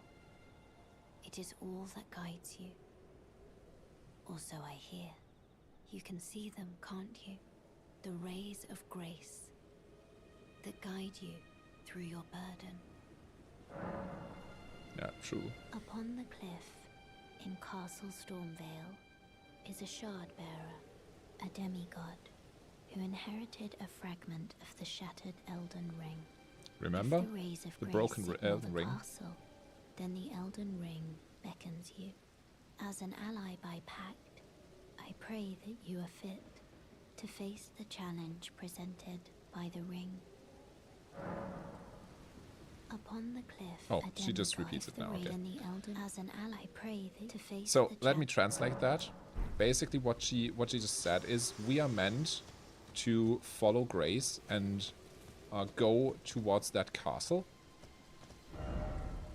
it is all that guides you. Also, I hear. You can see them, can't you? The rays of grace that guide you through your burden.
Yeah, true.
Upon the cliff in Castle Stormvale is a shard bearer, a demigod, who inherited a fragment of the shattered Elden Ring.
Remember?
If the rays of
The
grace
broken
signal
Elden
the
Ring.
castle, then the Elden Ring beckons you. As an ally by pact, I pray that you are fit to face the challenge presented by the ring. Upon the cliff,
Oh,
a
she just
demigod
repeats
of
it now,
the
okay.
Ring and the Elden, as an ally, pray that to face
So
the
let me
challenge.
translate that. Basically what she just said is we are meant to follow Grace and go towards that castle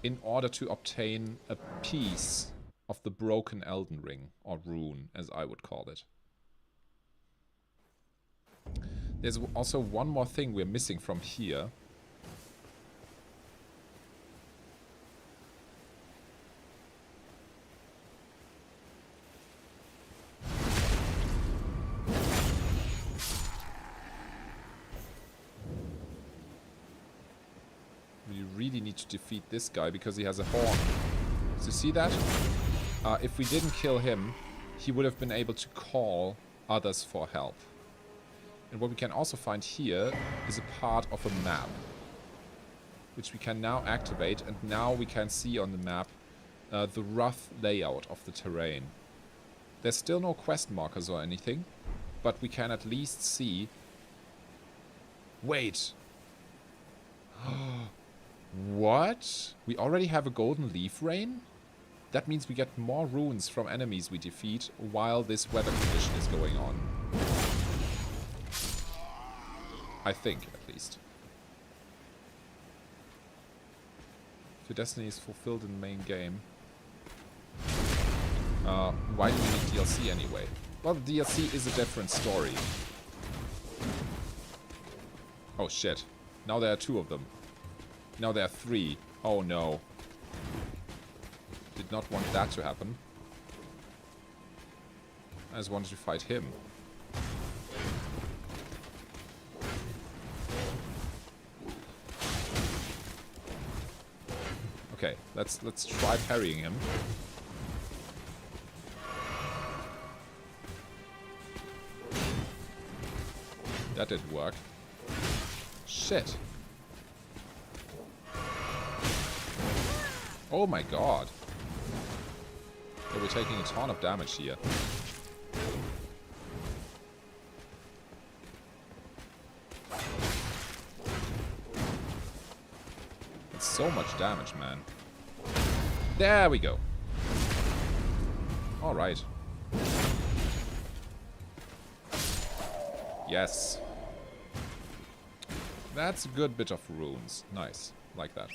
in order to obtain a piece of the broken Elden Ring, or rune as I would call it. There's also one more thing we're missing from here. really need to defeat this guy because he has a horn. So see that? If we didn't kill him, he would have been able to call others for help. And what we can also find here is a part of a map, which we can now activate, and now we can see on the map the rough layout of the terrain. There's still no quest markers or anything, but we can at least see... Wait! What? We already have a golden leaf rain? That means we get more runes from enemies we defeat while this weather condition is going on. I think, at least. If your destiny is fulfilled in the main game. Why do we need DLC anyway? Well, the DLC is a different story. Oh shit. Now there are 2 of them. Now there are 3. Oh no. Did not want that to happen. I just wanted to fight him. Okay, let's try parrying him. That didn't work. Shit. Oh my god. Yeah, we're taking a ton of damage here. It's so much damage, man. There we go. Alright. Yes. That's a good bit of runes. Nice. Like that.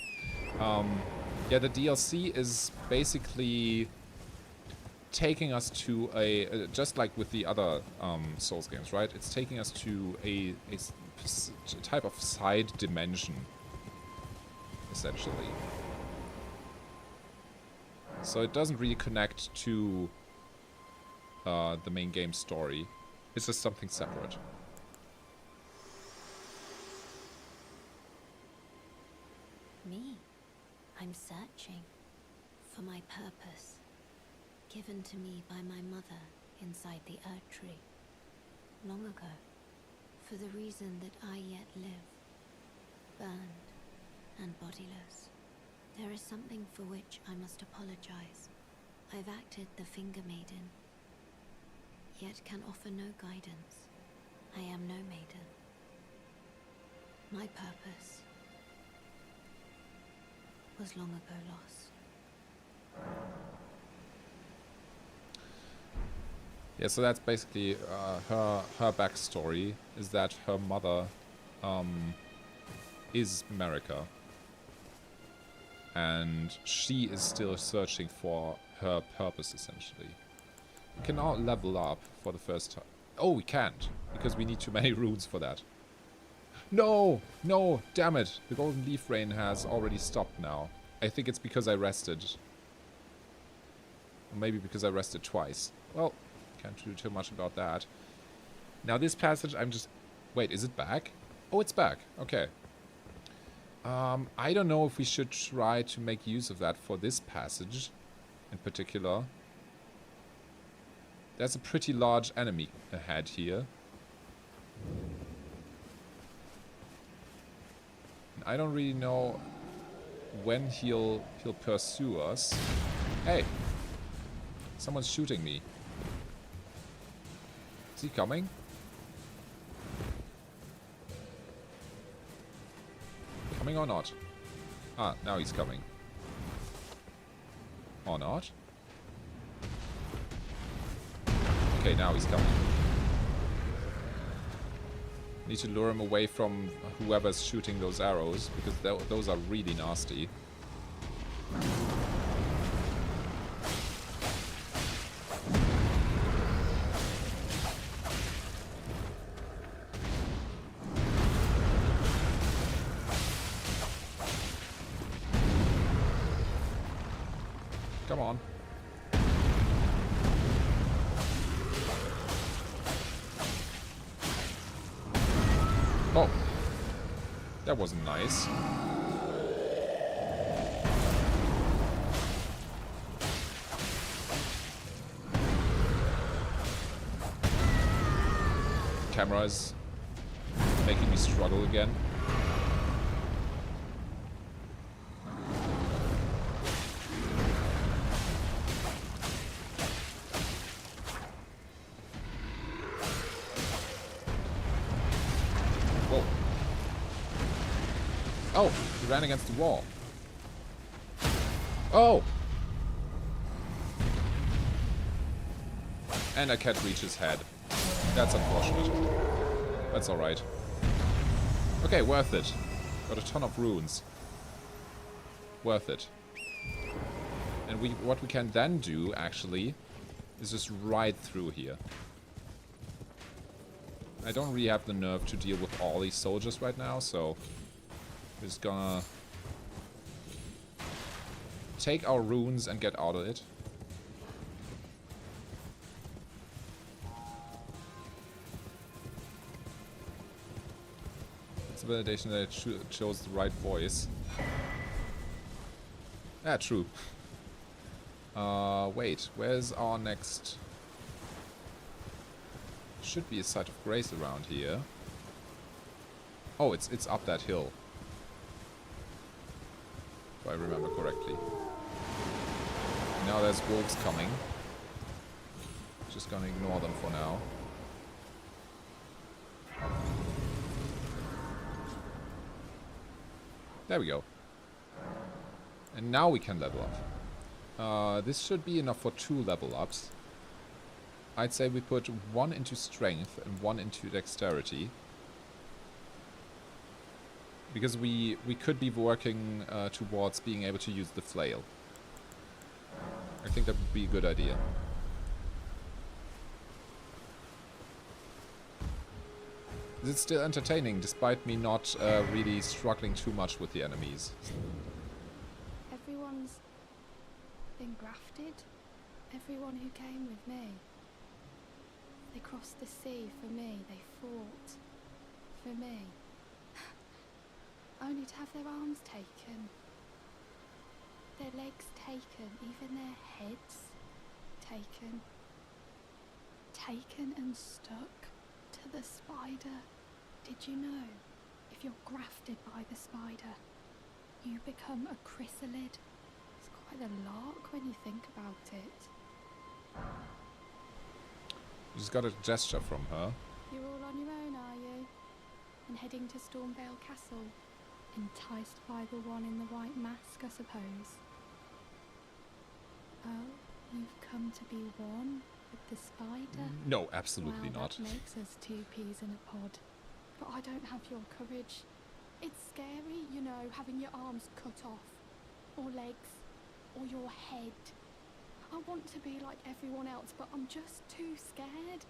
Yeah, the DLC is basically taking us to a... just like with the other Souls games, right? It's taking us to a type of side dimension, essentially. So it doesn't really connect to the main game story. It's just something separate.
Me? I'm searching for my purpose, given to me by my mother inside the Erd Tree, long ago, for the reason that I yet live, burned and bodiless. There is something for which I must apologize. I've acted the Finger Maiden, yet can offer no guidance. I am no maiden. My purpose was long ago lost.
Yeah, so that's basically her backstory, is that her mother is Marika. And she is still searching for her purpose, essentially. We can now level up for the first time. Oh, we can't, because we need too many runes for that. No! No! Damn it! The Golden Leaf Rain has already stopped now. I think it's because I rested. Or maybe because I rested twice. Well, can't do too much about that. Now this passage, I'm just... Wait, is it back? Oh, it's back. Okay. I don't know if we should try to make use of that for this passage in particular. There's a pretty large enemy ahead here. And I don't really know when he'll pursue us. Hey! Someone's shooting me. Is he coming? Coming or not? Ah, now he's coming. Or not? Okay, now he's coming. Need to lure him away from whoever's shooting those arrows, because those are really nasty. Come on. Oh. That wasn't nice. camera is making me struggle again. Whoa. Oh, he ran against the wall. Oh! And I can't reach his head. That's unfortunate. That's alright. Okay, worth it. Got a ton of runes. Worth it. And what we can then do, actually, is just ride through here. I don't really have the nerve to deal with all these soldiers right now, so we're just gonna take our runes and get out of it. It's a validation that it chose the right voice. Yeah, true. Wait, where's our next... Should be a site of grace around here. Oh, it's up that hill. If I remember correctly. Now there's wolves coming. Just gonna ignore them for now. There we go. And now we can level up. This should be enough for 2 level ups. I'd say we put 1 into strength and 1 into dexterity. Because we could be working towards being able to use the flail. I think that would be a good idea. It's still entertaining, despite me not really struggling too much with the enemies.
Everyone's been grafted. Everyone who came with me. They crossed the sea for me. They fought for me. Only to have their arms taken. Their legs taken. Even their heads taken. Taken and stuck to the spider. Did you know? If you're grafted by the spider, you become a chrysalid. It's quite a lark when you think about it.
You just got a gesture from her.
You're all on your own, are you? And heading to Stormvale Castle? Enticed by the one in the white mask, I suppose. Oh, you've come to be one with the spider?
No, absolutely
Well,
not.
That makes us 2 peas in a pod. But I don't have your courage. It's scary, you know, having your arms cut off. Or legs. Or your head. I want to be like everyone else, but I'm just too scared.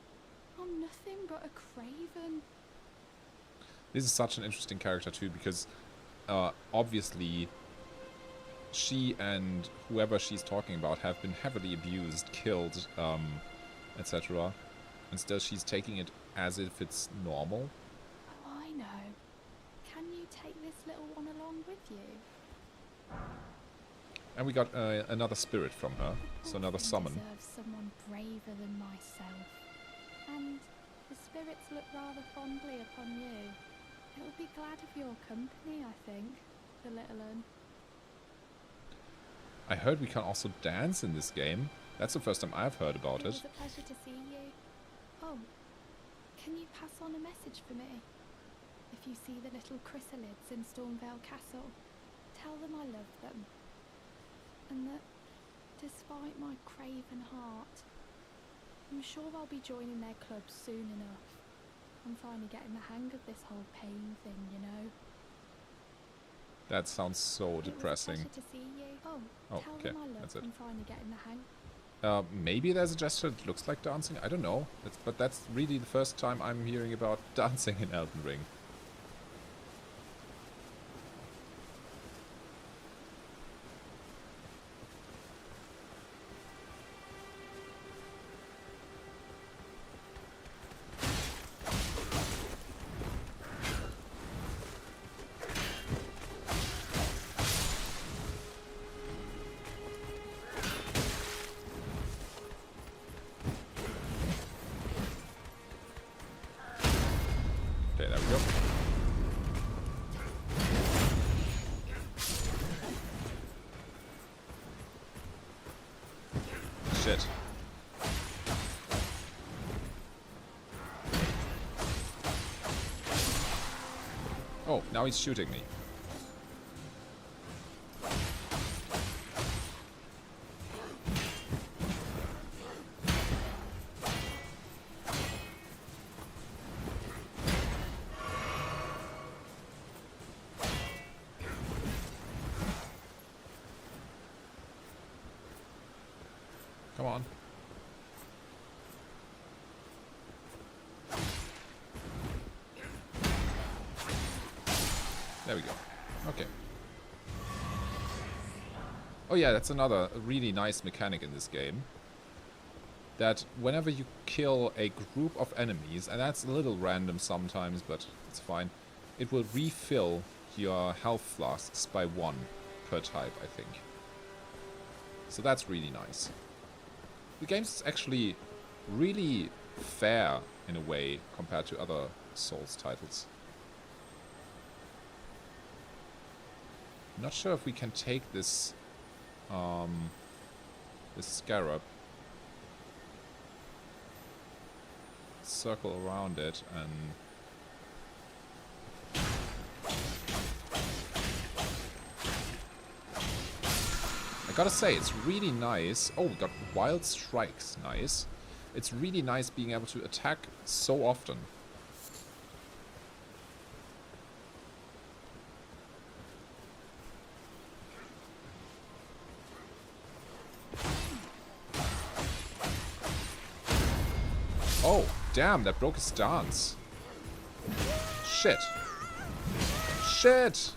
I'm nothing but a craven.
This is such an interesting character too, because obviously she and whoever she's talking about have been heavily abused, killed, etc. And still she's taking it as if it's normal.
Oh, I know. Can you take this little one along with you?
And we got another spirit from her, so another summon.
Deserves someone braver than myself. And the spirits look rather fondly upon you. It'll be glad of your company, I think, the little un.
I heard we can also dance in this game. That's the first time I've heard about
It
it.
was a pleasure to see you. Oh, can you pass on a message for me? If you see the little chrysalids in Stormvale Castle, tell them I love them. And that, despite my craven heart, I'm sure I'll be joining their club soon enough. I'm finally getting the hang of this whole pain thing, you know.
That sounds so depressing.
It was a pleasure to see you. Oh, tell
okay,
them I love
that's it.
I'm finally getting the hang.
Maybe there's a gesture that looks like dancing. I don't know. But that's really the first time I'm hearing about dancing in Elden Ring. Okay, there we go. Shit. Oh, now he's shooting me. Come on. There we go. Okay. Oh yeah, that's another really nice mechanic in this game. That whenever you kill a group of enemies, and that's a little random sometimes, but it's fine, it will refill your health flasks by 1 per type, I think. So that's really nice. The game's actually really fair in a way compared to other Souls titles. Not sure if we can take this this scarab, circle around it, and I gotta say, it's really nice. Oh, we got wild strikes, nice. It's really nice being able to attack so often. Oh, damn, that broke his stance. Shit. Shit!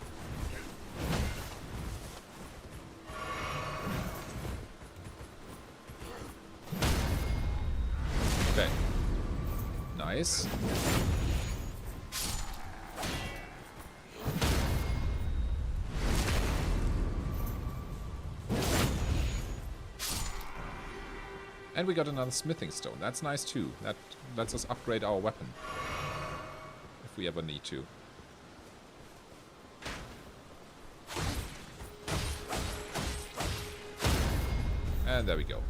Okay. Nice. And we got another smithing stone. That's nice too. That lets us upgrade our weapon. If we ever need to. And there we go.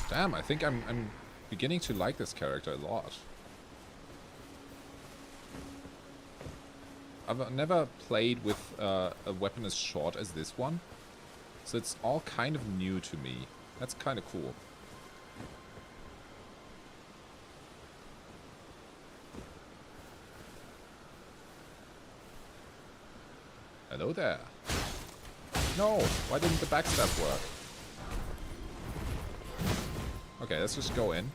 Damn, I think I'm beginning to like this character a lot. I've never played with a weapon as short as this one. So it's all kind of new to me. That's kind of cool. Hello there. No, why didn't the backstab work? Okay, let's just go in.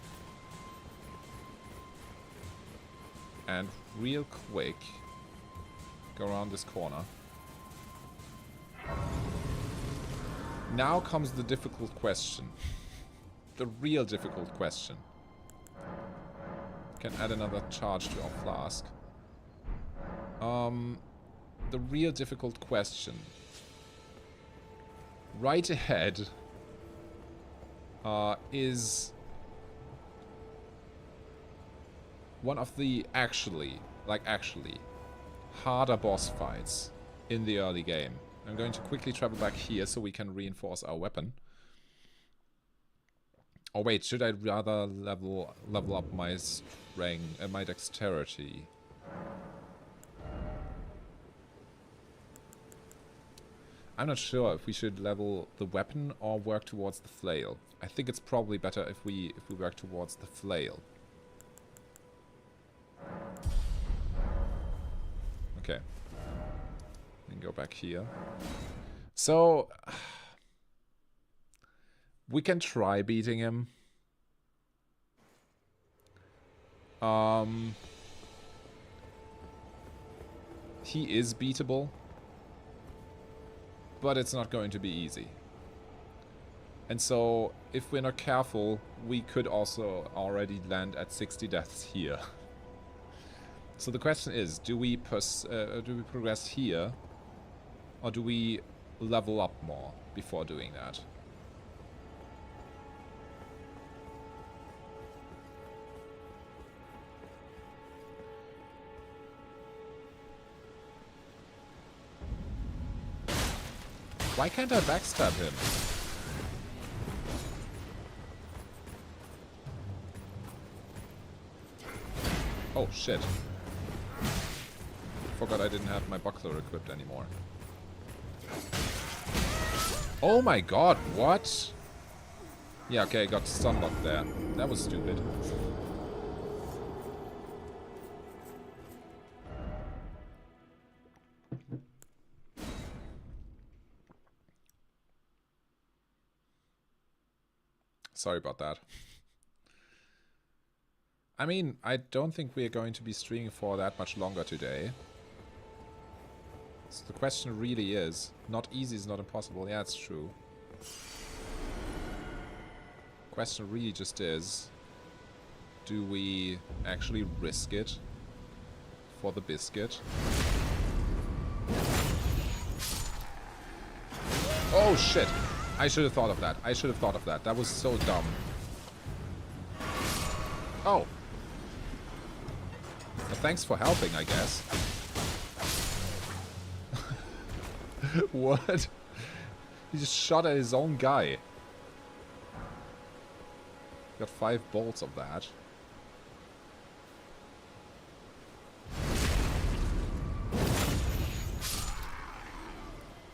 And real quick, go around this corner. Now comes the difficult question. The real difficult question. Can add another charge to our flask. The real difficult question. Right ahead is one of the actually harder boss fights in the early game. I'm going to quickly travel back here so we can reinforce our weapon. Oh wait, should I rather level up my strength and my dexterity? I'm not sure if we should level the weapon or work towards the flail. I think it's probably better if we work towards the flail. Okay. And go back here. So we can try beating him. He is beatable, but it's not going to be easy. And so, if we're not careful, we could also already land at 60 deaths here. So the question is, do we progress here, or do we level up more before doing that? Why can't I backstab him? Oh, shit. Forgot I didn't have my buckler equipped anymore. Oh my god, what? Yeah, okay, I got stunlocked there. That was stupid. Sorry about that. I mean, I don't think we're going to be streaming for that much longer today. So the question really is, not easy is not impossible. Yeah, it's true. Question really just is, do we actually risk it for the biscuit? Oh shit! I should have thought of that. I should have thought of that. That was so dumb. Oh. Well, thanks for helping, I guess. What? He just shot at his own guy. Got 5 bolts of that.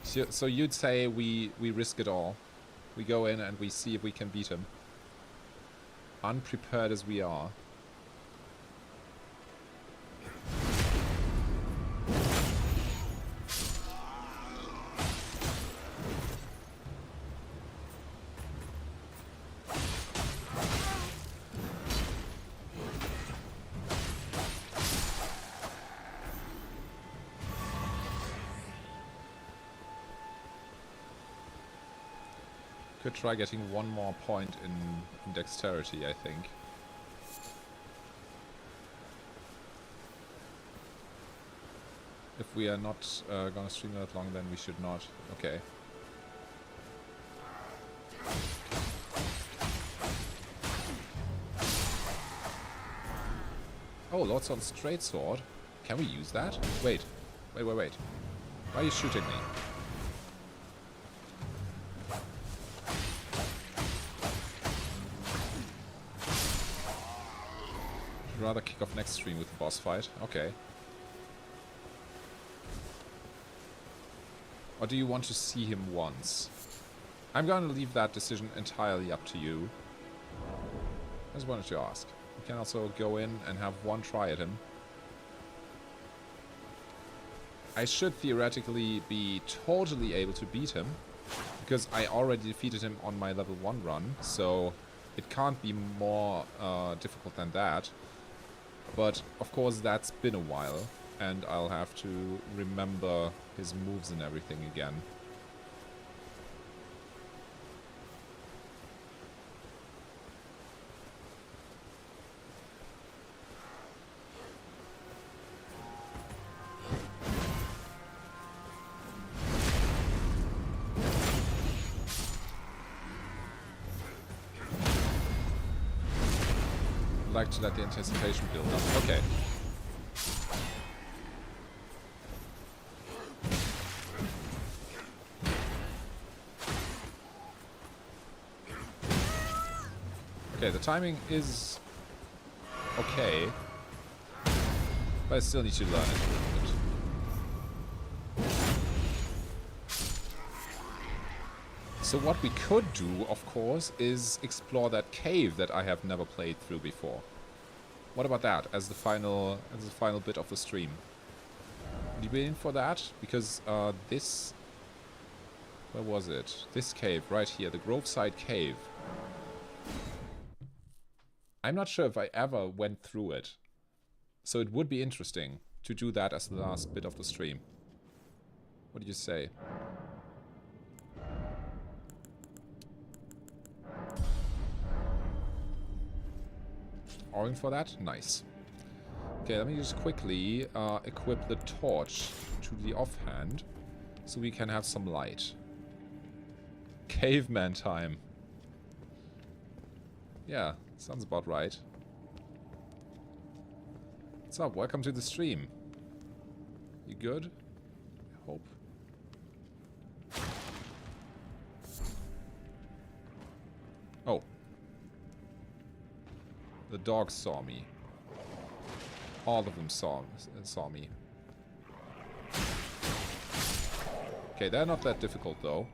So you'd say we risk it all. We go in and we see if we can beat him. Unprepared as we are. Could try getting 1 more point in dexterity, I think. If we are not gonna stream that long, then we should not. Okay. Oh, Lord's on straight sword. Can we use that? Wait. Wait. Why are you shooting me? Rather kick off next stream with the boss fight. Okay. Or do you want to see him once? I'm going to leave that decision entirely up to you. I just wanted to ask. You can also go in and have 1 try at him. I should theoretically be totally able to beat him, because I already defeated him on my level 1 run, so it can't be more difficult than that. But, of course, that's been a while, and I'll have to remember his moves and everything again. Like to let the anticipation build up. Okay. Okay, the timing is okay, but I still need to learn it a little bit. So what we could do, of course, is explore that cave that I have never played through before. What about that as the final bit of the stream? Would you be in for that? Because this, where was it? This cave right here, the Groveside Cave. I'm not sure if I ever went through it, so it would be interesting to do that as the last bit of the stream. What do you say? All in for that? Nice. Okay, let me just quickly equip the torch to the offhand, so we can have some light. Caveman time. Yeah, sounds about right. What's up? Welcome to the stream. You good? I hope. The dogs saw me. All of them saw me. Okay, they're not that difficult though.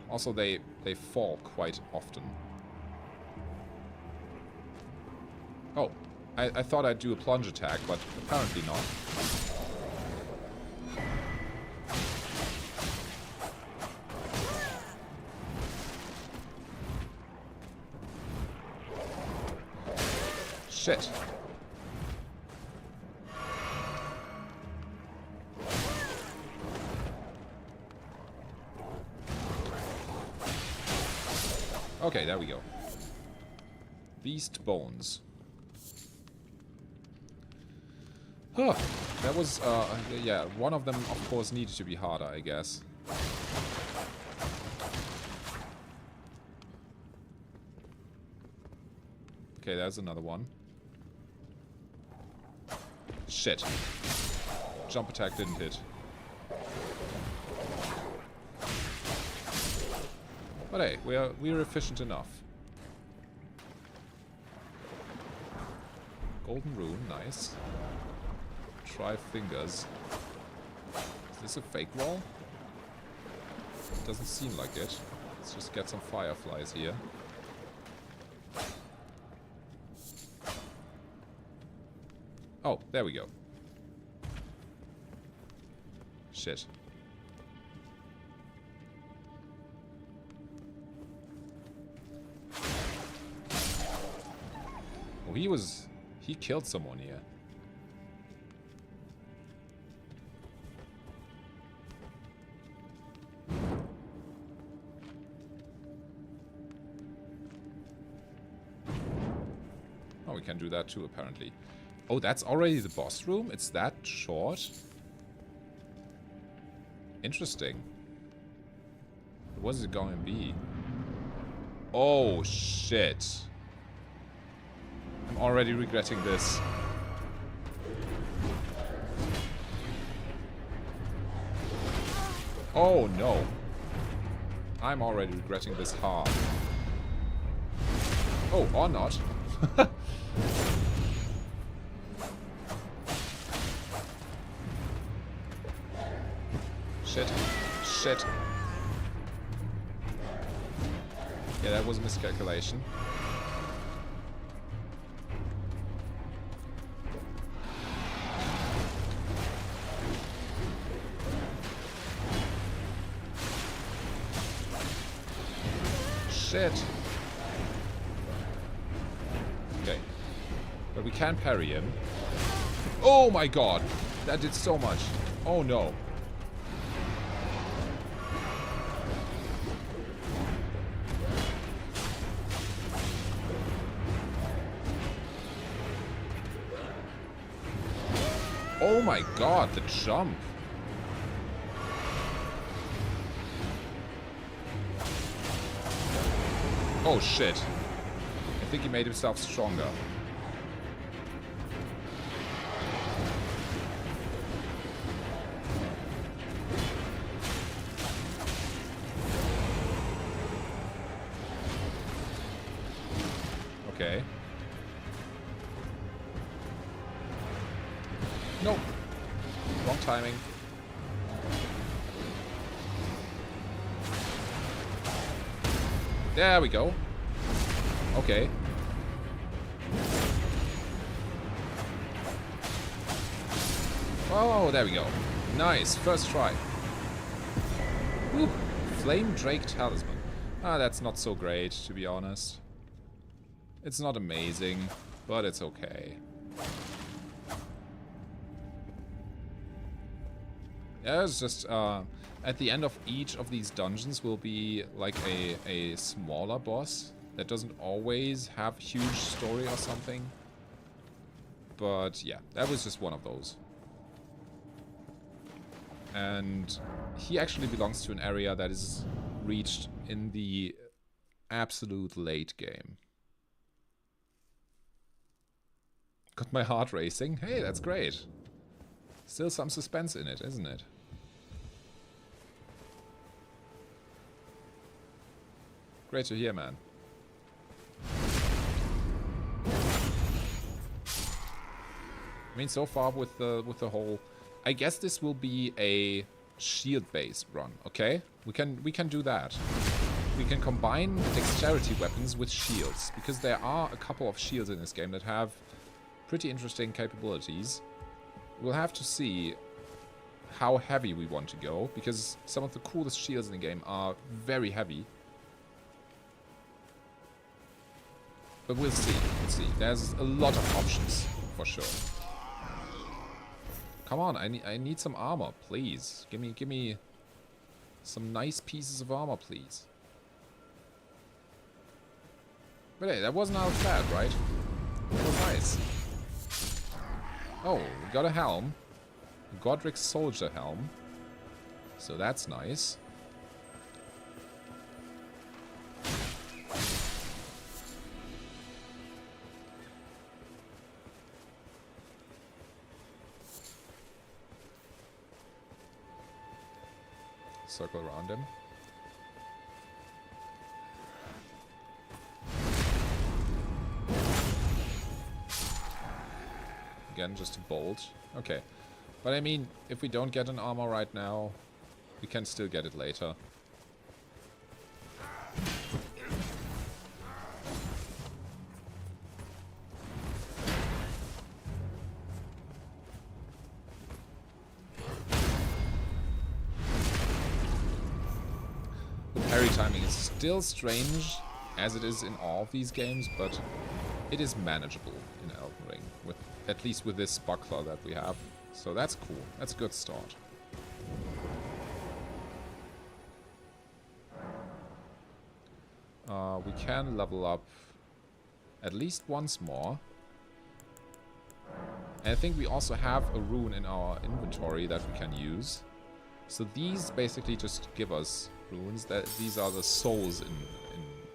Also, they fall quite often. Oh, I thought I'd do a plunge attack, but apparently not. Shit. Okay, there we go. Beast bones. Huh. That was, yeah, one of them, of course, needed to be harder, I guess. Okay, there's another one. Shit. Jump attack didn't hit. But hey, we're efficient enough. Golden rune, nice. Try fingers. Is this a fake wall? It doesn't seem like it. Let's just get some fireflies here. Oh, there we go. Shit. Oh, he killed someone here. Oh, we can do that too, apparently. Oh, that's already the boss room? It's that short? Interesting. What is it going to be? Oh, shit. I'm already regretting this. Oh, no. I'm already regretting this hard. Oh, or not. Shit. Shit. Yeah, that was a miscalculation. Shit. Okay. But we can parry him. Oh my god! That did so much. Oh no. Oh my god, the jump. Oh shit. I think he made himself stronger. Okay. Nope. Wrong timing. There we go. Okay. Oh, there we go. Nice. First try. Whew. Flame Drake Talisman. Ah, that's not so great, to be honest. It's not amazing, but it's okay. Yeah, it's just, at the end of each of these dungeons will be like a smaller boss that doesn't always have huge story or something. But yeah, that was just one of those. And he actually belongs to an area that is reached in the absolute late game. Got my heart racing. Hey, that's great. Still some suspense in it, isn't it? Great to hear, man. I mean, so far with the whole, I guess this will be a shield-based run. Okay, we can do that. We can combine dexterity weapons with shields, because there are a couple of shields in this game that have pretty interesting capabilities. We'll have to see how heavy we want to go, because some of the coolest shields in the game are very heavy. But we'll see. We'll see. There's a lot of options for sure. Come on, I need some armor, please. Give me some nice pieces of armor, please. But hey, that wasn't all bad, right? That was nice. Oh, we got a helm. A Godric soldier helm. So that's nice. Circle around him. Again, just a bolt. Okay. But I mean, if we don't get an armor right now, we can still get it later. The parry timing is still strange, as it is in all of these games, but it is manageable in Elden Ring, with at least with this buckler that we have. So that's cool. That's a good start. We can level up at least once more. And I think we also have a rune in our inventory that we can use. So these basically just give us runes. These are the souls in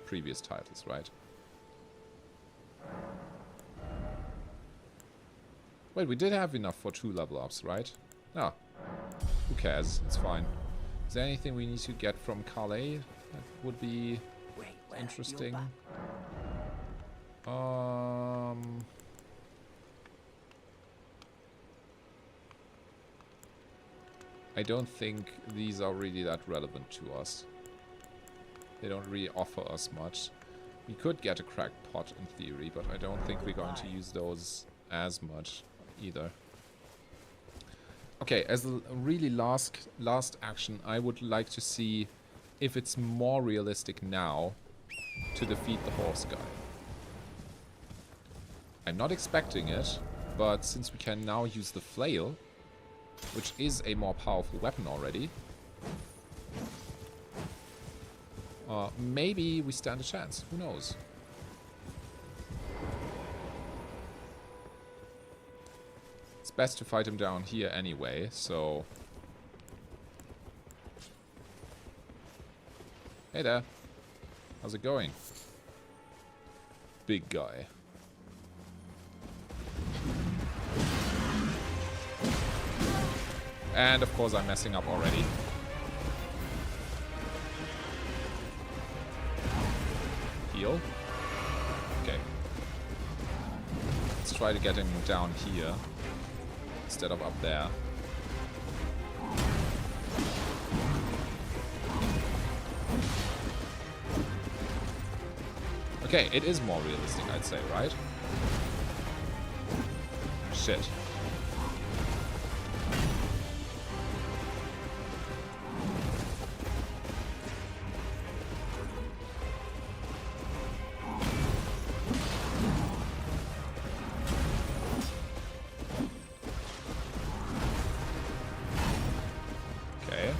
previous titles, right? Wait, we did have enough for 2 level ups, right? No. Who cares? It's fine. Is there anything we need to get from Calais that would be interesting? I don't think these are really that relevant to us. They don't really offer us much. We could get a cracked pot in theory, but I don't think we're going to use those as much either. Okay, as a really last action, I would like to see if it's more realistic now to defeat the horse guy. I'm not expecting it, but since we can now use the flail, which is a more powerful weapon already, maybe we stand a chance. Who knows? It's best to fight him down here anyway, so... Hey there. How's it going? Big guy. And of course I'm messing up already. Heal. Okay. Let's try to get him down here instead of up there. Okay, it is more realistic, I'd say, right? Shit. Okay.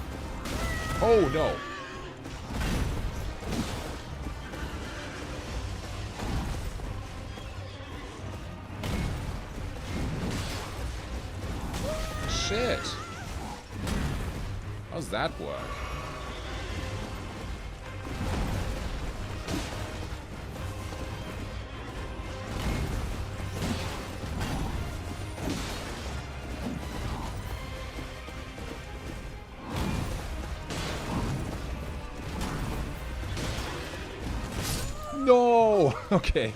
Oh, no. Shit. How's that work? Oh, okay.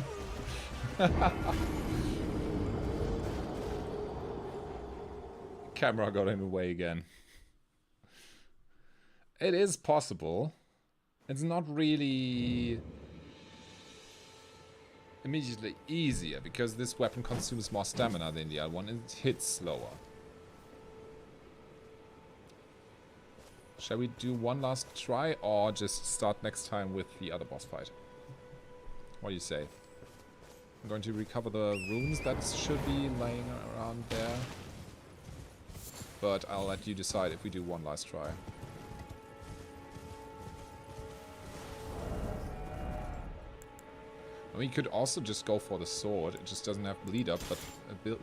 Camera got in the way again. It is possible. It's not really immediately easier because this weapon consumes more stamina than the other one and it hits slower. Shall we do one last try or just start next time with the other boss fight? What do you say? I'm going to recover the runes that should be laying around there. But I'll let you decide if we do one last try. We could also just go for the sword. It just doesn't have bleed up, but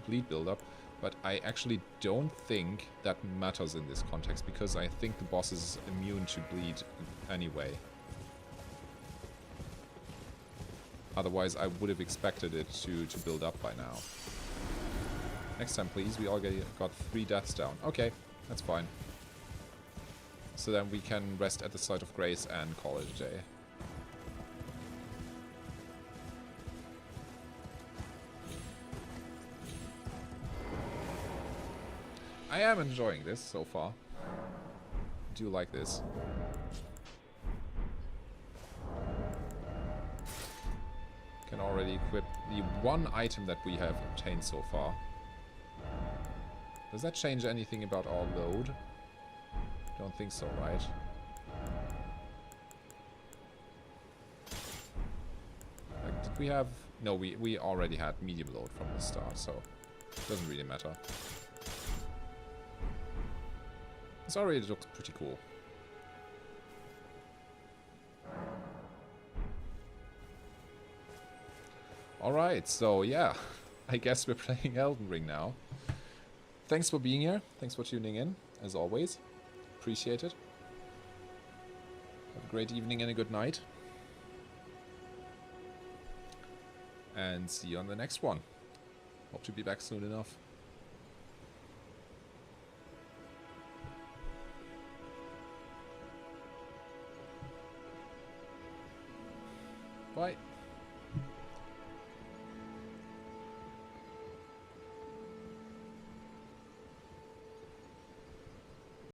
bleed build up. But I actually don't think that matters in this context because I think the boss is immune to bleed anyway. Otherwise, I would have expected it to build up by now. Next time, please. We all got 3 deaths down. Okay, that's fine. So then we can rest at the site of grace and call it a day. I am enjoying this so far. I do like this. Can already equip the one item that we have obtained so far. Does that change anything about our load? Don't think so, right? Like, did we have... No, we already had medium load from the start, so it doesn't really matter. This already looks pretty cool. Alright, so yeah, I guess we're playing Elden Ring now. Thanks for being here. Thanks for tuning in, as always. Appreciate it. Have a great evening and a good night. And see you on the next one. Hope to be back soon enough. Bye.